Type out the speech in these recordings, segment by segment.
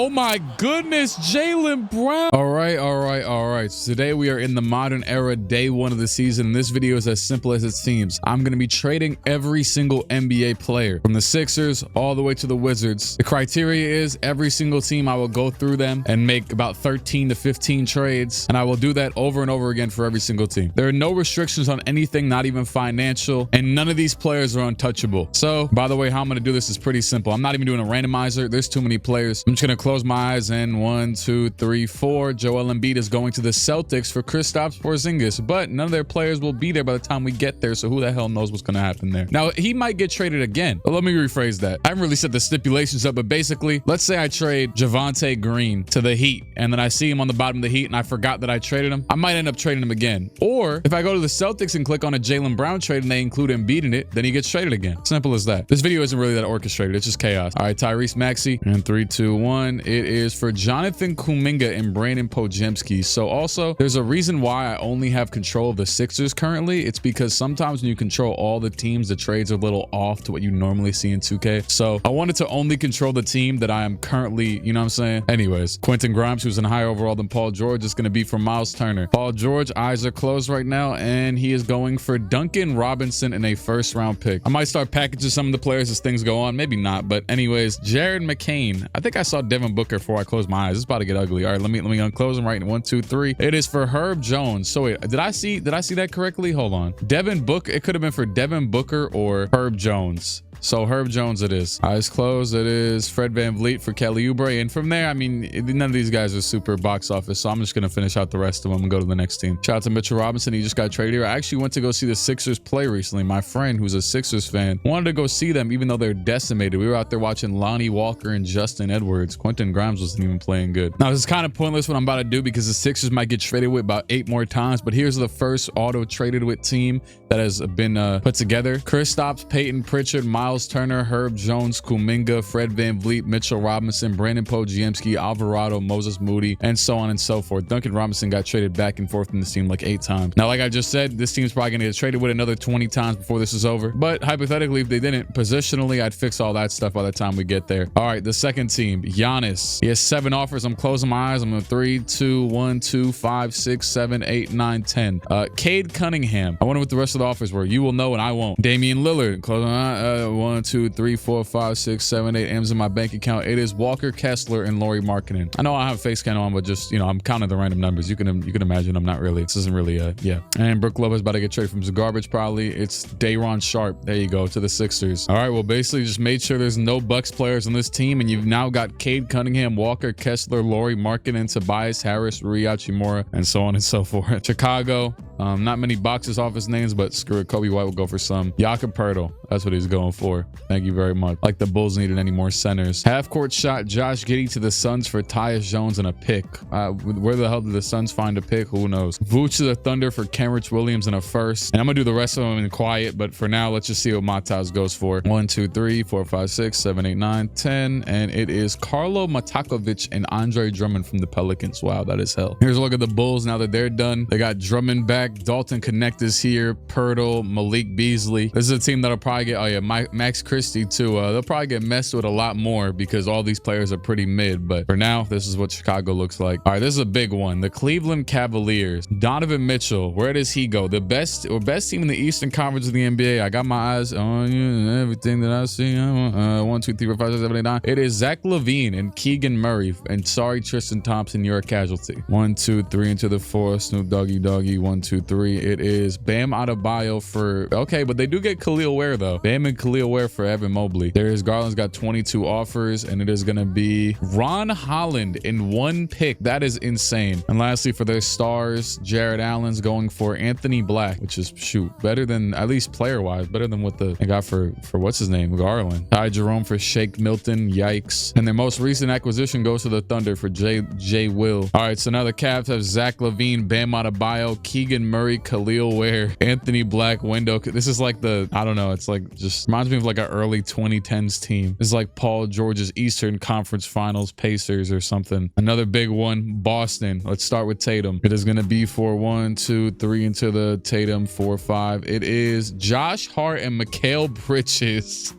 Oh my goodness, Jaylen Brown. All right. So today we are in the modern era, day one of the season. This video is as simple as it seems. I'm going to be trading every single NBA player from the Sixers all the way to the Wizards. The criteria is every single team, I will go through them and make about 13 to 15 trades. And I will do that over and over again for every single team. There are no restrictions on anything, not even financial. And none of these players are untouchable. So by the way, how I'm going to do this is pretty simple. I'm not even doing a randomizer. There's too many players. I'm just going to close my eyes and 1, 2, 3, 4. Joel Embiid is going to the Celtics for Kristaps Porzingis, but none of their players will be there by the time we get there. So who the hell knows what's going to happen there? Now, he might get traded again. But let me rephrase that. I haven't really set the stipulations up, but basically, let's say I trade Javonte Green to the Heat, and then I see him on the bottom of the Heat, and I forgot that I traded him. I might end up trading him again. Or if I go to the Celtics and click on a Jaylen Brown trade and they include Embiid in it, then he gets traded again. Simple as that. This video isn't really that orchestrated. It's just chaos. All right, Tyrese Maxey. And 3, 2, 1. It is for Jonathan Kuminga and Brandon Podziemski. So also, there's a reason why I only have control of the Sixers currently. It's because sometimes when you control all the teams, the trades are a little off to what you normally see in 2K. So I wanted to only control the team that I am currently, you know what I'm saying? Anyways, Quentin Grimes, who's in higher overall than Paul George, is going to be for Miles Turner. Paul George, eyes are closed right now, and he is going for Duncan Robinson in a first-round pick. I might start packaging some of the players as things go on. Maybe not, but anyways, Jared McCain. I think I saw Devin Booker before I closed my eyes. It's about to get ugly. All right, let me unclose them right in 1, 2, 3. It is for Herb Jones. So wait, did I see that correctly? Hold on. Devin Booker. It could have been for Devin Booker or Herb Jones. So Herb Jones it is. Eyes closed. It is Fred VanVleet for Kelly Oubre. And from there, I mean, none of these guys are super box office. So I'm just going to finish out the rest of them and go to the next team. Shout out to Mitchell Robinson. He just got traded here. I actually went to go see the Sixers play recently. My friend, who's a Sixers fan, wanted to go see them even though they're decimated. We were out there watching Lonnie Walker and Justin Edwards. Quentin Grimes wasn't even playing good. Now, this is kind of pointless what I'm about to do because the Sixers might get traded with about 8 more times. But here's the first auto traded with team that has been put together. Kristaps, Peyton Pritchard, Miles Turner, Herb Jones, Kuminga, Fred VanVleet, Mitchell Robinson, Brandon Podziemski, Alvarado, Moses Moody, and so on and so forth. Duncan Robinson got traded back and forth in this team like 8 times. Now, like I just said, this team's probably going to get traded with another 20 times before this is over. But hypothetically, if they didn't, positionally, I'd fix all that stuff by the time we get there. All right, the second team, Giannis. He has 7 offers. I'm closing my eyes. I'm going 3, 2, 1, 2, 5, 6, 7, 8, 9, 10. Cade Cunningham. I wonder what the rest of the offers were. You will know and I won't. Damian Lillard. Closing my eyes. 1, 2, 3, 4, 5, 6, 7, 8 M's in my bank account. It is Walker Kessler and Lauri Markkanen. I know I have a face scan on, but just, you know, I'm counting the random numbers. You can imagine I'm not really. This isn't really yeah. And Brook Lopez about to get traded from the garbage probably. It's Day'Ron Sharpe. There you go, to the Sixers. All right, well, basically just made sure there's no Bucks players on this team, and you've now got Cade Cunningham, Walker Kessler, Lauri Markkanen, Tobias Harris, Rui Hachimura, and so on and so forth. Chicago. Not many boxes off his names, but screw it. Kobe White will go for some. Jakob Poeltl. That's what he's going for. Thank you very much. Like the Bulls needed any more centers. Half-court shot, Josh Giddey to the Suns for Tyus Jones and a pick. Where the hell did the Suns find a pick? Who knows? Vooch to the Thunder for Kenrich Williams and a first. And I'm going to do the rest of them in quiet, but for now, let's just see what Matas goes for. 1, 2, 3, 4, 5, 6, 7, 8, 9, 10. And it is Carlo Matakovic and Andre Drummond from the Pelicans. Wow, that is hell. Here's a look at the Bulls now that they're done. They got Drummond back. Dalton Connect is here. Poeltl, Malik Beasley. This is a team that'll probably get, oh yeah, Max Christie too. They'll probably get messed with a lot more because all these players are pretty mid. But for now, this is what Chicago looks like. All right, this is a big one. The Cleveland Cavaliers. Donovan Mitchell. Where does he go? The best team in the Eastern Conference of the NBA. I got my eyes on you and everything that I see. 1, 2, 3, 4, 5, 6, 7, 8, 9. It is Zach LaVine and Keegan Murray. And sorry, Tristan Thompson, you're a casualty. 1, 2, 3 into the 4. Snoop Doggy. 1, 2, 3. It is Bam Adebayo for, okay, but they do get Khalil Ware though. Bam and Khalil Ware for Evan Mobley. Darius Garland's got 22 offers, and it is going to be Ron Holland in 1 pick. That is insane. And lastly, for their stars, Jared Allen's going for Anthony Black, which is, shoot, better than, at least player-wise, better than what they got for what's his name, Garland. Ty Jerome for Shake Milton. Yikes. And their most recent acquisition goes to the Thunder for Jay Will. All right, so now the Cavs have Zach LaVine, Bam Adebayo, Keegan Murray, Khalil Ware, Anthony Black, Wendell. This is like the, I don't know, it's like, just reminds me of like an early 2010s team. It's like Paul George's Eastern Conference Finals Pacers or something. Another big one, Boston. Let's start with Tatum. It is going to be for 1, 2, 3 into the Tatum, 4, 5. It is Josh Hart and Mikal Bridges.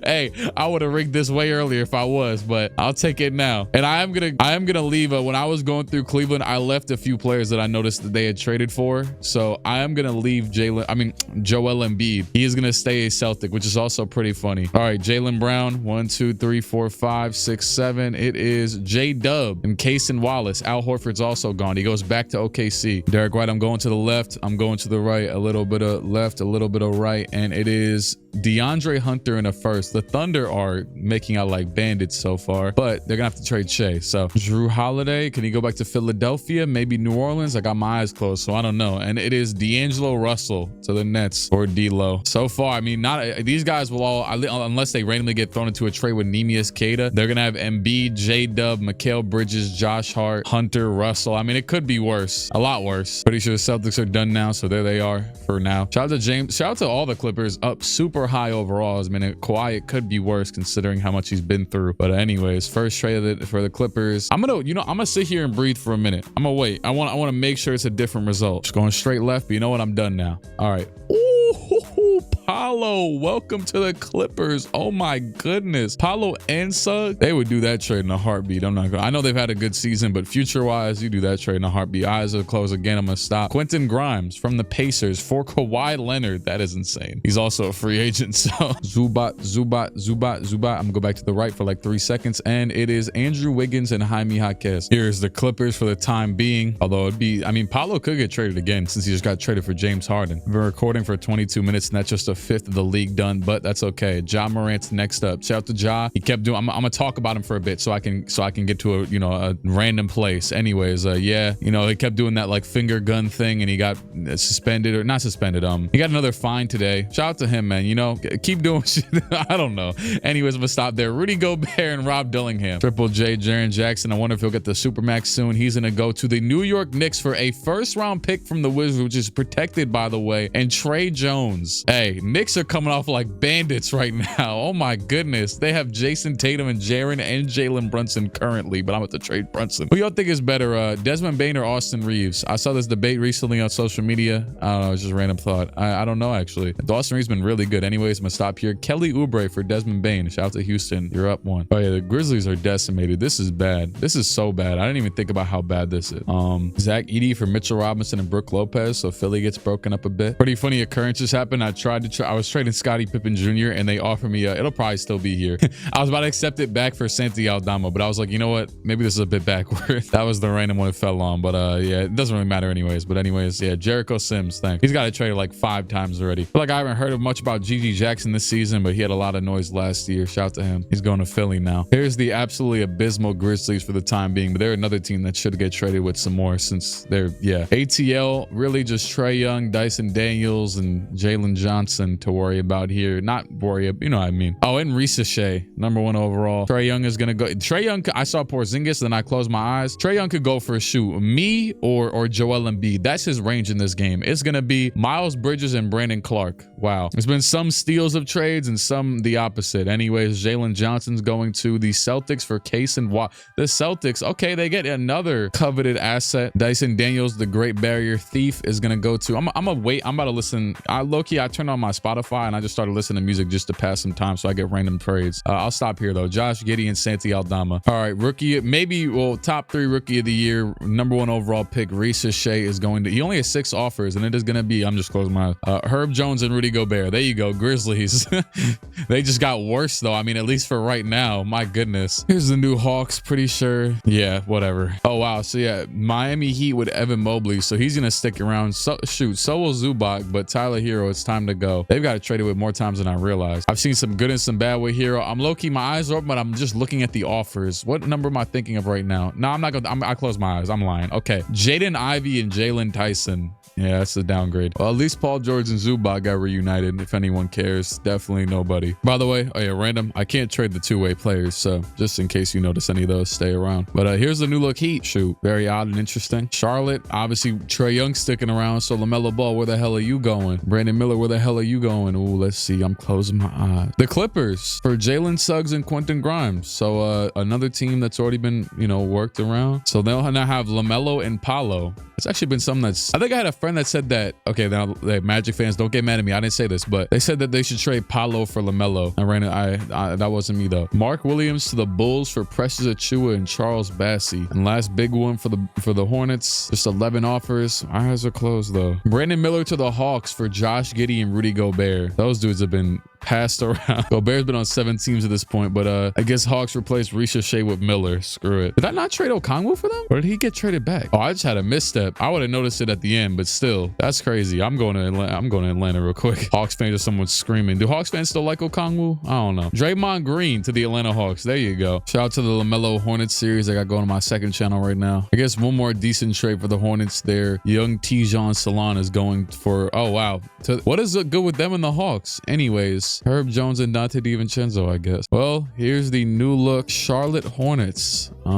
Hey, I would have rigged this way earlier if I was, but but I'll take it now. And I am gonna leave. When I was going through Cleveland, I left a few players that I noticed that they had traded for. So I am gonna leave Joel Embiid. He is gonna stay a Celtic, which is also pretty funny. All right, Jaylen Brown, 1, 2, 3, 4, 5, 6, 7. It is J-Dub and Kaysen Wallace. Al Horford's also gone. He goes back to OKC. Derek White, I'm going to the left. I'm going to the right. A little bit of left, a little bit of right, and it is DeAndre Hunter in a first. The Thunder are making out like bandits so far, but they're gonna have to trade Shea. So Drew Holiday, can he go back to Philadelphia? Maybe New Orleans. I got my eyes closed, so I don't know. And it is D'Angelo Russell to the Nets or D'Lo. So far, I mean, not these guys will all, unless they randomly get thrown into a trade with Neemias Queta, they're gonna have Embiid, J-Dub, Mikal Bridges, Josh Hart, Hunter, Russell. I mean, it could be worse, a lot worse. Pretty sure the Celtics are done now, so there they are for now. Shout out to James. Shout out to all the Clippers, up super high overall. I mean, Kawhi, it could be worse considering how much he's been through. But anyways, first trade for the Clippers. I'm gonna sit here and breathe for a minute. I'm gonna wait. I want to make sure it's a different result. Just going straight left, but you know what? I'm done now. All right. Ooh, Paolo, welcome to the Clippers. Oh my goodness. Paolo and Sugg, they would do that trade in a heartbeat. I'm not gonna, I know they've had a good season, but future wise, you do that trade in a heartbeat. Eyes are closed again. I'm gonna stop. Quentin Grimes from the Pacers for Kawhi Leonard. That is insane. He's also a free agent. So Zubat. I'm gonna go back to the right for like 3 seconds, and it is Andrew Wiggins and Jaime Jaquez. Here's the Clippers for the time being. Although it'd be, I mean, Paolo could get traded again since he just got traded for James Harden. We've been recording for 22 minutes, and that's just a fifth of the league done, but that's okay. Ja Morant's next up. Shout out to Ja. He kept doing, I'm gonna talk about him for a bit so I can get to a random place. Anyways, yeah, he kept doing that like finger gun thing, and he got suspended, or not suspended. He got another fine today. Shout out to him, man. Keep doing shit. I don't know. Anyways, I'm gonna stop there. Rudy Gobert and Rob Dillingham. Triple J, Jaren Jackson. I wonder if he'll get the Supermax soon. He's gonna go to the New York Knicks for a first-round pick from the Wizards, which is protected, by the way, and Trey Jones. Hey, Knicks are coming off like bandits right now. Oh my goodness. They have Jason Tatum and Jaren and Jalen Brunson currently, but I'm about to trade Brunson. Who y'all think is better, Desmond Bane or Austin Reeves? I saw this debate recently on social media. I don't know. It's just a random thought. I don't know, actually. Austin Reeves been really good. Anyways, I'm gonna stop here. Kelly Oubre for Desmond Bane. Shout out to Houston. You're up 1. Oh yeah, the Grizzlies are decimated. This is bad. This is so bad. I didn't even think about how bad this is. Zach Edey for Mitchell Robinson and Brook Lopez. So Philly gets broken up a bit. Pretty funny occurrences happened. I was trading Scottie Pippen Jr. and they offered me it'll probably still be here. I was about to accept it back for Santi Aldama, but I was like, you know what? Maybe this is a bit backwards. That was the random one it fell on, but yeah, it doesn't really matter anyways. But anyways, yeah, Jericho Sims, thanks. He's got traded like 5 times already. I feel like I haven't heard much about Gigi Jackson this season, but he had a lot of noise last year. Shout out to him. He's going to Philly now. Here's the absolutely abysmal Grizzlies for the time being, but they're another team that should get traded with some more since they're, yeah. ATL, really just Trae Young, Dyson Daniels, and Jalen Johnson to worry about here. Not worry, you know what I mean. Oh, and Risa Shea, #1 overall. Trae Young is going to go. Trae Young, I saw Porzingis, then I closed my eyes. Trae Young could go for a shoot. Me or Joel Embiid. That's his range in this game. It's going to be Miles Bridges and Brandon Clark. Wow. There's been some steals of trades and some the opposite. Anyways, Jalen Johnson's going to the Celtics for Case and Watt. The Celtics, okay, they get another coveted asset. Dyson Daniels, the Great Barrier Thief, is going to go to, I'm going to wait. I'm about to listen. Low-key, I turned on my Spotify and I just started listening to music just to pass some time so I get random trades. I'll stop here though. Josh Giddey and Santi Aldama. All right, rookie, maybe, well, top 3 rookie of the year, #1 overall pick, Risa Shea is going to, he only has 6 offers, and it is going to be, I'm just closing my eyes, Herb Jones and Rudy Gobert. There you go, Grizzlies. They just got worse though. I mean, at least for right now, my goodness. Here's the new Hawks, pretty sure. Yeah, whatever. Oh wow, so yeah, Miami Heat with Evan Mobley, so he's gonna stick around. So will Zubac, but Tyler Hero, it's time to go. They've got to trade it with more times than I realized. I've seen some good and some bad with Hero. I'm low-key, my eyes are open, but I'm just looking at the offers. What number am I thinking of right now? No, I'm not gonna, I close my eyes. I'm lying. Okay, Jaden Ivey and Jalen Tyson. Yeah, that's a downgrade. Well, at least Paul George and Zubac got reunited, if anyone cares. Definitely nobody. By the way, oh yeah, random. I can't trade the 2-way players, so just in case you notice any of those, stay around. But here's the new look Heat. Shoot, very odd and interesting. Charlotte, obviously Trae Young sticking around, so LaMelo Ball, where the hell are you going? Brandon Miller, where the hell are you you going? Ooh, let's see. I'm closing my eyes. The Clippers for Jalen Suggs and Quentin Grimes. So another team that's already been, you know, worked around. So they'll now have LaMelo and Paolo. It's actually been something that's, I think I had a friend that said that, okay, now Magic fans, don't get mad at me. I didn't say this, but they said that they should trade Paolo for LaMelo. That wasn't me though. Mark Williams to the Bulls for Precious Achiuwa and Charles Bassey. And last big one for the Hornets, just 11 offers. My eyes are closed though. Brandon Miller to the Hawks for Josh Giddey and Rudy Gobert. Those dudes have been passed around. Gobert's been on 7 teams at this point, but I guess Hawks replaced Shea with Miller. Screw it. Did I not trade Okongwu for them? Or did he get traded back? Oh, I just had a misstep. I would have noticed it at the end, but still, that's crazy. I'm going to Atlanta real quick. Hawks fans or someone screaming. Do Hawks fans still like Okongwu? I don't know. Draymond Green to the Atlanta Hawks. There you go. Shout out to the LaMelo Hornets series I got going on my second channel right now. I guess one more decent trade for the Hornets there. Young Tijon Salon is going for, oh wow. What is good with them and the Hawks? Anyways, Herb Jones and Dante DiVincenzo, I guess. Well, here's the new look Charlotte Hornets. A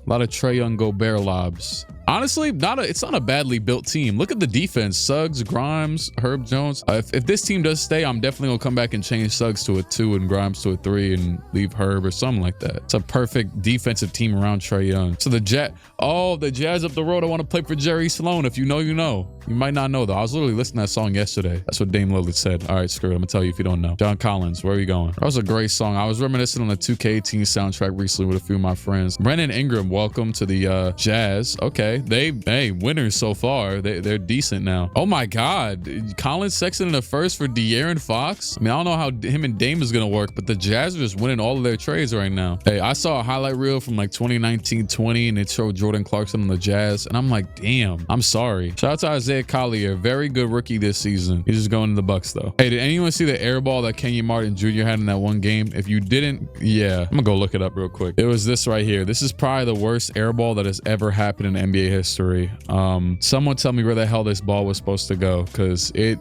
lot of Trae Young Gobert lobs. Honestly, it's not a badly built team. Look at the defense. Suggs, Grimes, Herb Jones. If this team does stay, I'm definitely gonna come back and change Suggs to a 2 and Grimes to a 3 and leave Herb or something like that. It's a perfect defensive team around Trae Young. So the Jazz up the road. I want to play for Jerry Sloan. If you know, you know. You might not know though. I was literally listening to that song yesterday. That's what Dame Lillard said. All right, screw it. I'm gonna tell you if you don't know. John Collins, where are you going? That was a great song. I was reminiscing on the 2K18 soundtrack recently with a few of my friends. Brennan Ingram, welcome to the Jazz. Okay, hey, winners so far. They're decent now. Oh my God, Collins Sexton in the first for De'Aaron Fox. I mean, I don't know how him and Dame is gonna work, but the Jazz are just winning all of their trades right now. Hey, I saw a highlight reel from like 2019-20 and it showed Jordan Clarkson on the Jazz, and I'm like, damn, I'm sorry. Shout out to Isaiah Collier, very good rookie this season. He's just going to the Bucks though. Hey, did anyone see the air ball that Kenyon Martin Jr. had in that one game? If you didn't, yeah, I'm gonna go look it up real quick. It was this right here. This is probably the worst air ball that has ever happened in NBA history. Someone tell me where the hell this ball was supposed to go, because it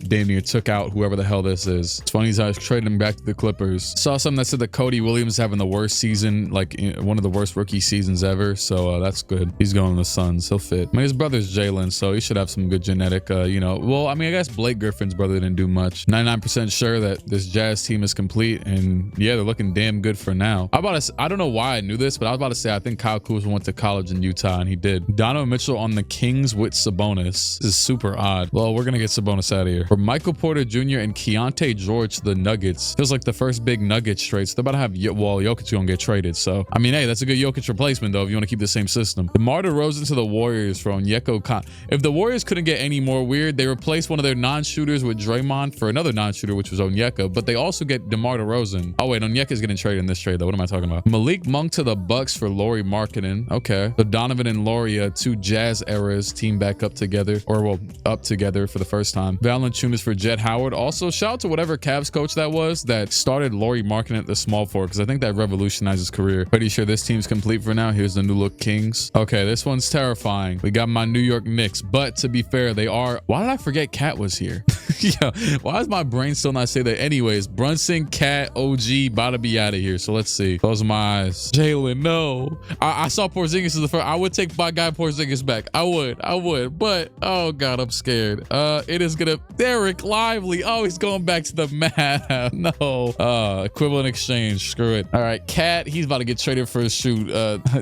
damn near took out whoever the hell this is. It's funny as I was trading him back to the Clippers. Saw something that said that Cody Williams having the worst season, like one of the worst rookie seasons ever. So that's good. He's going to the Suns. He'll fit. I mean, his brother's Jalen, so he should have some good genetic, you know. Well, I mean, I guess Blake Griffin's brother didn't do much. 99% sure that this Jazz team is complete, and yeah, they're looking damn good for now. I don't know why I knew this, but I was about to say I think Kyle Kuzma went to college in Utah, and he did. Donovan Mitchell on the Kings with Sabonis. This is super odd. Well, we're gonna get Sabonis out of here. For Michael Porter Jr. and Keontae George to the Nuggets. Feels like the first big Nuggets trade. So they're about to have, well, Jokic gonna get traded. So I mean, hey, that's a good Jokic replacement though if you want to keep the same system. DeMar DeRozan to the Warriors from Onyeka Khan. If the Warriors couldn't get any more weird, they replaced one of their non-shooters with Draymond for another non-shooter, which was Onyeka, but they also get DeMar DeRozan. Oh wait, Onyeka's getting traded in this trade though. What am I talking about? Malik Monk to the Bucks for Lauri Markkanen. Okay. So Donovan and Lauri, 2 Jazz eras team back up together, or well, up together for the first time. Valanciunas for Jet Howard. Also, shout out to whatever Cavs coach that was that started Lauri Markkanen at the small forward, because I think that revolutionized his career. Pretty sure this team's complete for now. Here's the new look Kings. Okay, this one's terrifying. We got my New York Knicks, but to be fair, they are. Why did I forget Cat was here? Yeah, why is my brain still not say that? Anyways, Brunson, Cat, OG, about to be out of here. So let's see. Close my eyes. Jalen, no. I saw Porzingis as the first. I would take my guy Porzingis back. I would, but oh God, I'm scared. It is gonna Derek Lively. Oh, he's going back to the Mavs. No. Equivalent exchange. Screw it. All right, Cat, he's about to get traded for his shoot.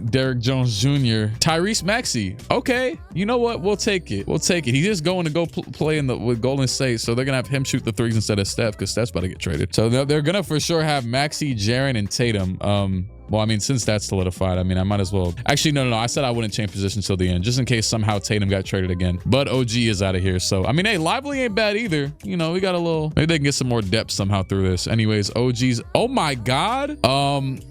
Derek Jones Jr. Tyrese Maxey. Okay, you know what? We'll take it. He's just going to go play with Golden State, so they're gonna have him shoot the threes instead of Steph, because Steph's about to get traded. So they're gonna for sure have Maxey, Jaren, and Tatum. Well, I mean, since that's solidified, I mean, I might as well. Actually, no. I said I wouldn't change positions till the end, just in case somehow Tatum got traded again. But OG is out of here. So, I mean, hey, Lively ain't bad either. You know, we got a little, maybe they can get some more depth somehow through this. Anyways, OG's, oh my God.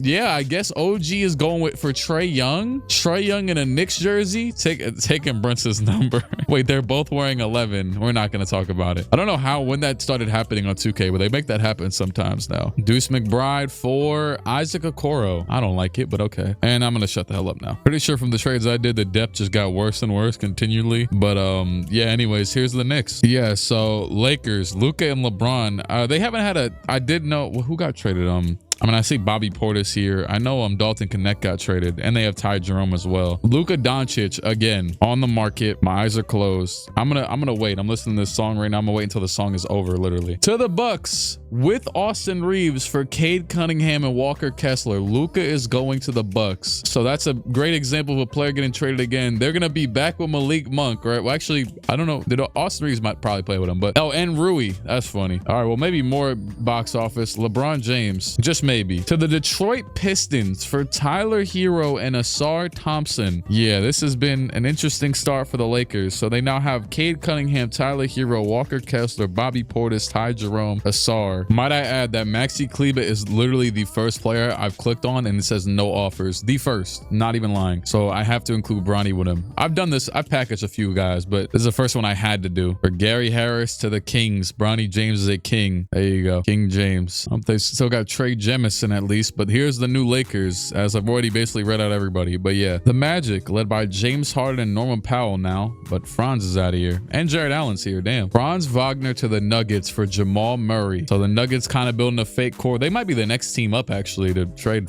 Yeah, I guess OG is going for Trae Young. Trae Young in a Knicks jersey. Taking Brunson's number. Wait, they're both wearing 11. We're not going to talk about it. I don't know when that started happening on 2K, but they make that happen sometimes now. Deuce McBride for Isaac Okoro. I don't like it, but okay. And I'm gonna shut the hell up now. Pretty sure from the trades I did, the depth just got worse and worse continually. But yeah, anyways, here's the Knicks. Yeah, so Lakers, Luka and LeBron. They haven't had I did know who got traded. I mean, I see Bobby Portis here. I know Dalton Connect got traded, and they have Ty Jerome as well. Luka Doncic again on the market. My eyes are closed. I'm gonna wait. I'm listening to this song right now. I'm gonna wait until the song is over, literally. To the Bucks with Austin Reeves for Cade Cunningham and Walker Kessler. Luka is going to the Bucks, so that's a great example of a player getting traded again. They're gonna be back with Malik Monk, right? Well, actually, I don't know. Austin Reeves might probably play with him, but and Rui. That's funny. All right, well, maybe more box office. LeBron James, just maybe. To the Detroit Pistons for Tyler Hero and Asar Thompson. Yeah, this has been an interesting start for the Lakers. So they now have Cade Cunningham, Tyler Hero, Walker Kessler, Bobby Portis, Ty Jerome, Asar. Might I add that Maxi Kleber is literally the first player I've clicked on and it says no offers. The first, not even lying. So I have to include Bronny with him. I've done this. I've packaged a few guys, but this is the first one I had to do. For Gary Harris to the Kings. Bronny James is a King. There you go. King James. They still got Trey Jemison at least, but here's the new Lakers, as I've already basically read out everybody. But yeah, the Magic led by James Harden and Norman Powell now, but Franz is out of here. And Jared Allen's here. Damn. Franz Wagner to the Nuggets for Jamal Murray. So the Nuggets kind of building a fake core. They might be the next team up actually to trade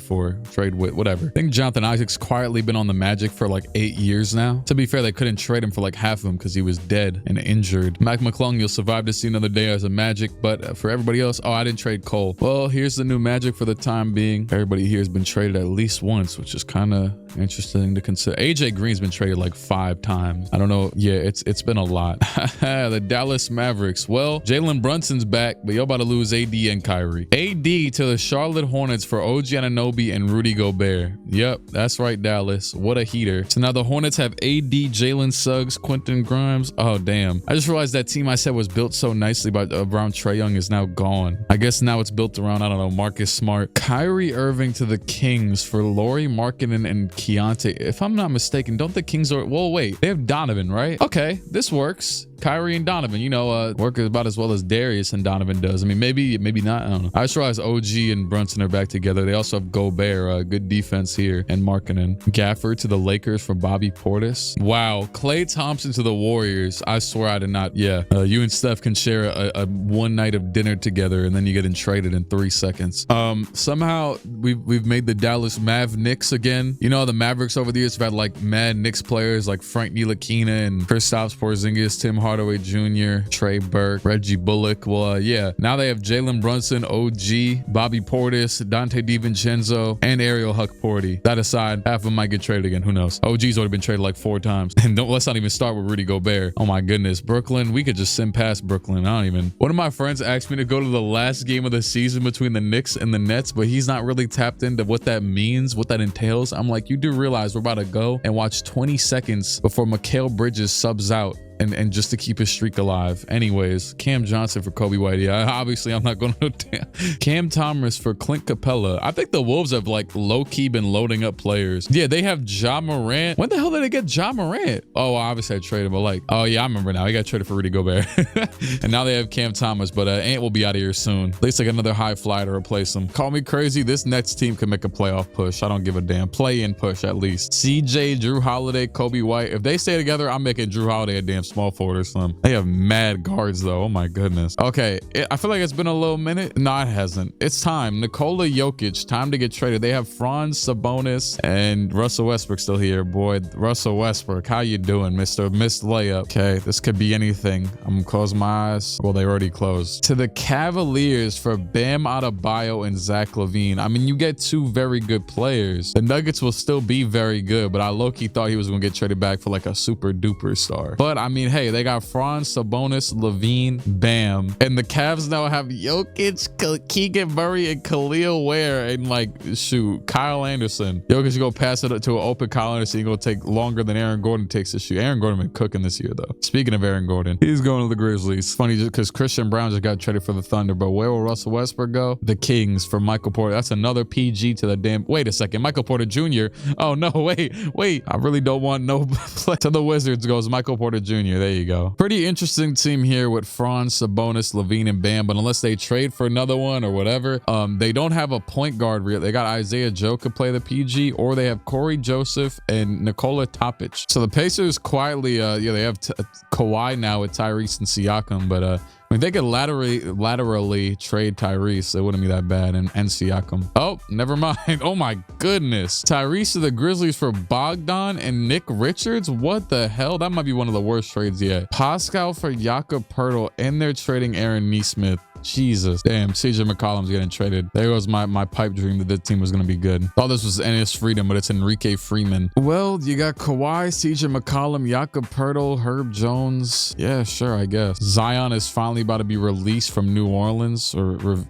with, whatever. I think Jonathan Isaac's quietly been on the Magic for like 8 years now. To be fair, they couldn't trade him for like half of him because he was dead and injured. Mac McClung, you'll survive to see another day as a Magic, but for everybody else, oh, I didn't trade Cole. Well, here's the new Magic for the time being. Everybody here has been traded at least once, which is kind of interesting to consider. AJ Green's been traded like 5 times. I don't know. Yeah, it's been a lot. The Dallas Mavericks. Well, Jalen Brunson's back, but you're about to lose AD and Kyrie. AD to the Charlotte Hornets for OG Anunoby and Rudy Gobert. Yep, that's right, Dallas. What a heater. So now the Hornets have AD, Jalen Suggs, Quentin Grimes. Oh, damn. I just realized that team I said was built so nicely by around Trae Young is now gone. I guess now it's built around, I don't know, Marcus Smart. Kyrie Irving to the Kings for Lauri Markkanen and Keontae. If I'm not mistaken, don't the Kings are... Well, wait. They have Donovan, right? Okay, this works. Kyrie and Donovan, you know, work about as well as Darius and Donovan does. I mean, maybe not. I don't know. I just realized OG and Brunson are back together. They also have Gobert, good defense here, and Markkanen. Gafford to the Lakers for Bobby Portis. Wow. Klay Thompson to the Warriors. I swear I did not. Yeah. You and Steph can share a one night of dinner together, and then you get traded in 3 seconds. Somehow we've made the Dallas Knicks again. You know, the Mavericks over the years have had like mad Knicks players like Frank Ntilikina and Kristaps Porzingis, Tim Hardaway Jr., Trey Burke, Reggie Bullock. Well, yeah, now they have Jalen Brunson, OG, Bobby Portis, Dante DiVincenzo, and Ariel Huckporty. That aside, half of them might get traded again. Who knows? OG's already been traded like 4 times. And let's not even start with Rudy Gobert. Oh my goodness. Brooklyn, we could just send past Brooklyn. I don't even. One of my friends asked me to go to the last game of the season between the Knicks and the Nets, but he's not really tapped into what that means, what that entails. I'm like, you do realize we're about to go and watch 20 seconds before Mikal Bridges subs out. And just to keep his streak alive. Anyways, Cam Johnson for Kobe White. Yeah, obviously I'm not going to Cam Thomas for Clint Capella. I think the Wolves have like low-key been loading up players. Yeah, they have Ja Morant. When the hell did they get Ja Morant? Oh, obviously I traded him, but like, oh yeah, I remember now. He got traded for Rudy Gobert. And now they have Cam Thomas, but Ant will be out of here soon. At least like another high flyer to replace him. Call me crazy. This Nets team can make a playoff push. I don't give a damn. Play-in push at least. CJ, Drew Holiday, Kobe White. If they stay together, I'm making Drew Holiday a damn small forward or something. They have mad guards though. Oh my goodness. Okay, I feel like it's been a little minute. No, it hasn't. It's time. Nikola Jokic, time to get traded. They have Franz Sabonis and Russell Westbrook still here. Boy, Russell Westbrook, how you doing, Mr. Missed Layup? Okay, this could be anything. I'm gonna close my eyes. Well, they already closed. To the Cavaliers for Bam Adebayo and Zach LaVine. I mean, you get 2 very good players. The Nuggets will still be very good, but I low-key thought he was gonna get traded back for like a super duper star. But I mean, hey, they got Franz, Sabonis, Levine, Bam. And the Cavs now have Jokic, Keegan Murray, and Khalil Ware, and like, shoot, Kyle Anderson. Jokic go pass it to an open Kyle Anderson. He's gonna take longer than Aaron Gordon takes to shoot. Aaron Gordon been cooking this year though. Speaking of Aaron Gordon, he's going to the Grizzlies. Funny just because Christian Brown just got traded for the Thunder, but where will Russell Westbrook go? The Kings for Michael Porter. That's another PG to the damn. Wait a second, Michael Porter Jr. Oh no, wait. I really don't want no play. To the Wizards goes Michael Porter Jr. There you go. Pretty interesting team here with Franz, Sabonis, Levine, and Bam, but unless they trade for another one or whatever, they don't have a point guard. They got Isaiah Joe could play the PG, or they have Corey Joseph and Nikola Topic. So the Pacers quietly, yeah, they have Kawhi now with Tyrese and Siakam, but I mean, they could laterally trade Tyrese. It wouldn't be that bad. And Siakam. Oh, never mind. Oh my goodness. Tyrese to the Grizzlies for Bogdan and Nick Richards. What the hell? That might be one of the worst trades yet. Pascal for Jakob Poeltl, and they're trading Aaron Nesmith. Jesus. Damn, CJ McCollum's getting traded. There goes my pipe dream that this team was going to be good. Thought this was Ennis Freedom, but it's Enrique Freeman. Well, you got Kawhi, CJ McCollum, Jakob Poeltl, Herb Jones. Yeah, sure, I guess. Zion is finally about to be released from New Orleans.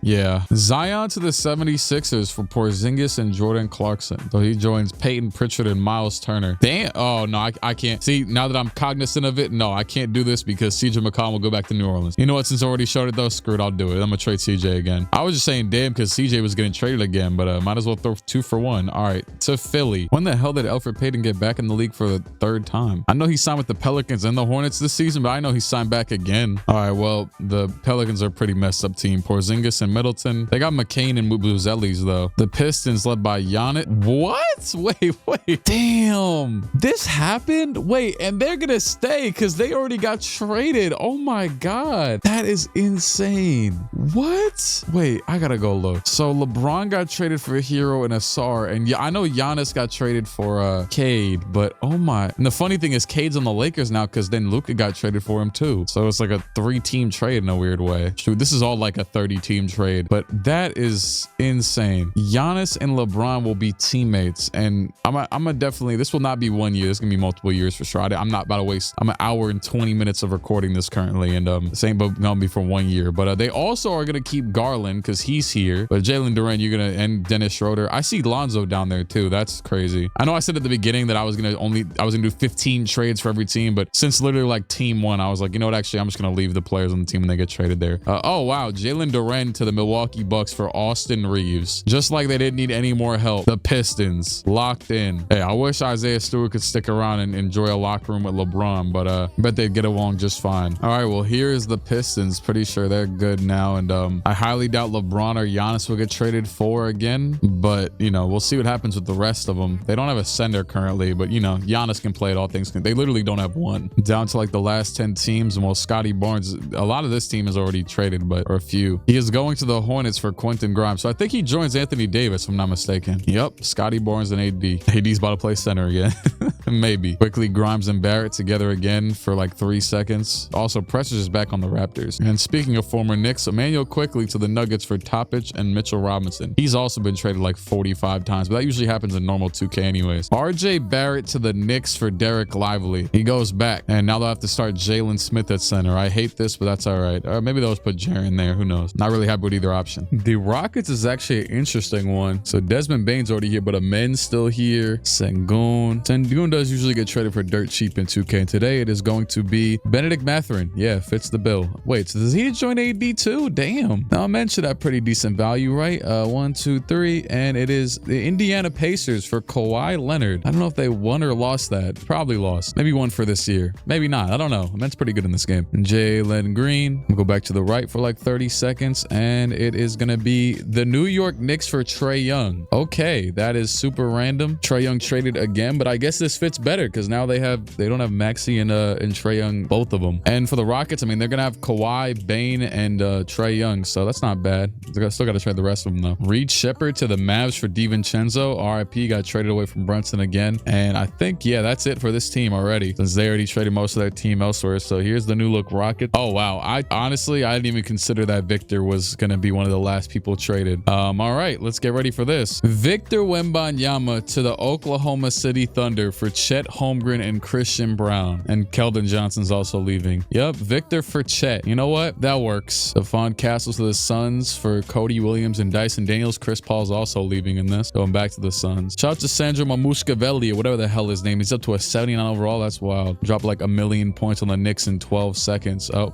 Yeah. Zion to the 76ers for Porzingis and Jordan Clarkson. So he joins Peyton Pritchard and Miles Turner. Damn. Oh, no, I can't. See, now that I'm cognizant of it, no, I can't do this because CJ McCollum will go back to New Orleans. You know what? Since I already showed it, though, screw it. I'll do it. I'm gonna trade CJ again. I was just saying damn because CJ was getting traded again, but might as well throw 2 for 1. All right, to Philly. When the hell did Elfrid Payton get back in the league for the 3rd time? I know he signed with the Pelicans and the Hornets this season, but I know he signed back again. All right, well, the Pelicans are a pretty messed up team. Porzingis and Middleton. They got McCain and Buzelis though. The Pistons led by Giannis. What? Wait. Damn. This happened? Wait, and they're gonna stay because they already got traded. Oh my God. That is insane. What? Wait, I gotta go look. So LeBron got traded for a Hero and Asar, and yeah, I know Giannis got traded for Cade, but oh my. And the funny thing is Cade's on the Lakers now because then Luka got traded for him too. So it's like a 3-team trade in a weird way. Shoot, this is all like a 30-team trade, but that is insane. Giannis and LeBron will be teammates, and I'm a definitely, this will not be 1 year. It's gonna be multiple years for sure. I'm not about to waste, I'm an hour and 20 minutes of recording this currently, and same but gonna be for 1 year. But they also are going to keep Garland because he's here. But Jalen Duren, you're going to end Dennis Schroeder. I see Lonzo down there too. That's crazy. I know I said at the beginning that I was going to do 15 trades for every team. But since literally like team 1, I was like, you know what? Actually, I'm just going to leave the players on the team when they get traded there. Oh, wow. Jalen Duren to the Milwaukee Bucks for Austin Reeves. Just like they didn't need any more help. The Pistons locked in. Hey, I wish Isaiah Stewart could stick around and enjoy a locker room with LeBron. But I bet they'd get along just fine. All right. Well, here's the Pistons. Pretty sure they're good now. And I highly doubt LeBron or Giannis will get traded for again, but you know, we'll see what happens with the rest of them. They don't have a center currently, but you know, Giannis can play at all things. They literally don't have one. Down to like the last 10 teams, and well, Scotty Barnes, a lot of this team is already traded, or a few. He is going to the Hornets for Quentin Grimes, so I think he joins Anthony Davis if I'm not mistaken. Yep, Scotty Barnes and AD's about to play center again. Maybe. Quickly, Grimes and Barrett together again for like 3 seconds. Also, Precious is back on the Raptors. And speaking of former Knicks, Emmanuel Quickly to the Nuggets for Topic and Mitchell Robinson. He's also been traded like 45 times, but that usually happens in normal 2K anyways. RJ Barrett to the Knicks for Derek Lively. He goes back, and now they'll have to start Jalen Smith at center. I hate this, but that's all right. Or maybe they'll just put Jaren there. Who knows? Not really happy with either option. The Rockets is actually an interesting one. So Desmond Bane's already here, but Amen's still here. Sengun does usually get traded for dirt cheap in 2K, and today it is going to be Benedict Mathurin. Yeah, fits the bill. Wait, so does he join AD too? Damn. Now Men should have pretty decent value, right? 1, 2, 3, and it is the Indiana Pacers for Kawhi Leonard. I don't know if they won or lost that. Probably lost. Maybe won for this year. Maybe not. I don't know. Men's pretty good in this game. And Jalen Green. We'll go back to the right for like 30 seconds, and it is going to be the New York Knicks for Trae Young. Okay, that is super random. Trae Young traded again, but I guess this fits better because now they don't have Maxey and Trae Young, both of them. And for the Rockets, I mean, they're going to have Kawhi, Bane, and Trae Young, so that's not bad. Still got to trade the rest of them though. Reed Shepherd to the Mavs for DiVincenzo. RIP, got traded away from Brunson again. And I think, yeah, that's it for this team already, since they already traded most of their team elsewhere. So here's the new look Rockets. Oh, wow. I didn't even consider that Victor was going to be one of the last people traded. All right, let's get ready for this. Victor Wembanyama to the Oklahoma City Thunder for Chet Holmgren and Christian Brown. And Keldon Johnson's also leaving. Yep, Victor for Chet. You know what? That works. Stephon Castles to the Suns for Cody Williams and Dyson Daniels. Chris Paul's also leaving in this. Going back to the Suns. Shout out to Sandro Mamushkavelli or whatever the hell his name. He's up to a 79 overall. That's wild. Dropped like 1,000,000 points on the Knicks in 12 seconds. Oh,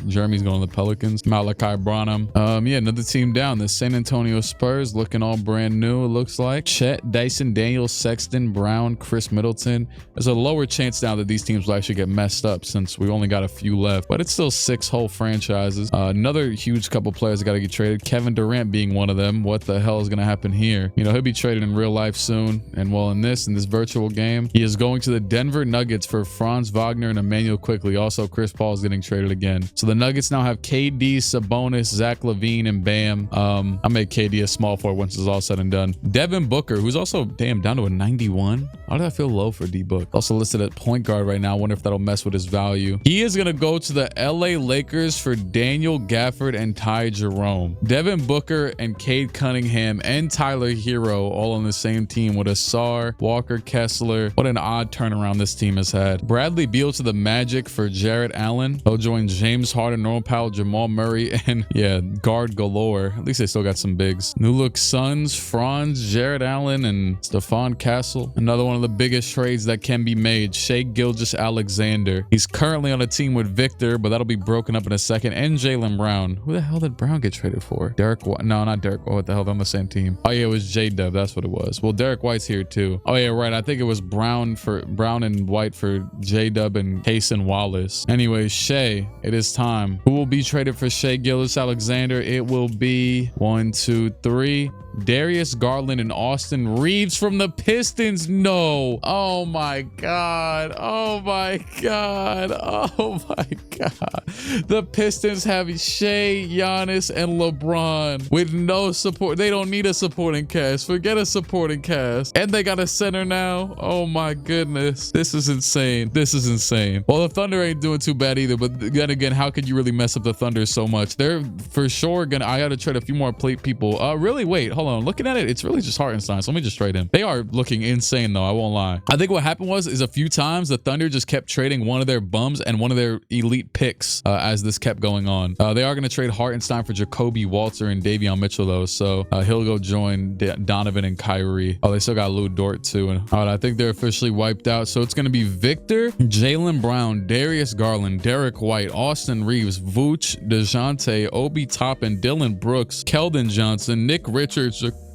Jeremy's going to the Pelicans. Malachi Branham. Yeah, another team down. The San Antonio Spurs looking all brand new, it looks like. Chet, Dyson Daniels, Sexton, Brown, Chris Middleton. Middleton. There's a lower chance now that these teams will actually get messed up since we only got a few left, but it's still 6 whole franchises. Another huge couple players got to get traded, Kevin Durant being one of them. What the hell is going to happen here? You know, he'll be traded in real life soon. And well, in this virtual game, he is going to the Denver Nuggets for Franz Wagner and Emmanuel Quickly. Also, Chris Paul is getting traded again. So the Nuggets now have KD, Sabonis, Zach LaVine, and Bam. I made KD a small forward once it's all said and done. Devin Booker, who's also, damn, down to a 91. Why did I feel low for D Book? Also listed at point guard right now. I wonder if that'll mess with his value. He is going to go to the LA Lakers for Daniel Gafford and Ty Jerome. Devin Booker and Cade Cunningham and Tyler Hero all on the same team with Asar, Walker Kessler. What an odd turnaround this team has had. Bradley Beal to the Magic for Jarrett Allen. He'll join James Harden, Norman Powell, Jamal Murray, and yeah, guard galore. At least they still got some bigs. New Look Suns, Franz, Jarrett Allen, and Stephon Castle. Another one of the biggest trades that can be made. Shai Gilgeous-Alexander. He's currently on a team with Victor, but that'll be broken up in a second. And Jaylen Brown. Who the hell did Brown get traded for? Derek White? No, not Derek. What the hell? They're on the same team. Oh yeah, it was J-Dub. That's what it was. Well, Derek White's here too. Oh yeah, right. I think it was Brown and White for J-Dub and Cason Wallace. Anyways, Shai, it is time. Who will be traded for Shai Gilgeous-Alexander? It will be 1, 2, 3. Darius Garland and Austin Reeves from the Pistons. No. Oh my God. Oh my God. Oh my God. The Pistons have Shai, Giannis, and LeBron with no support. They don't need a supporting cast. Forget a supporting cast. And they got a center now. Oh my goodness. This is insane. This is insane. Well, the Thunder ain't doing too bad either, but then again, how could you really mess up the Thunder so much? They're for sure gonna, I gotta trade a few more people. Really? Wait, hold on. Looking at it, it's really just Hartenstein. So let me just trade him. They are looking insane though. I won't lie. I think what happened is a few times the Thunder just kept trading one of their bums and one of their elite picks as this kept going on. They are going to trade Hartenstein for Jacoby Walter and Davion Mitchell though. So he'll go join Donovan and Kyrie. Oh, they still got Lou Dort too. And all right, I think they're officially wiped out. So it's going to be Victor, Jaylen Brown, Darius Garland, Derek White, Austin Reeves, Vooch, DeJounte, Obi Toppin, Dylan Brooks, Keldon Johnson, Nick Richards,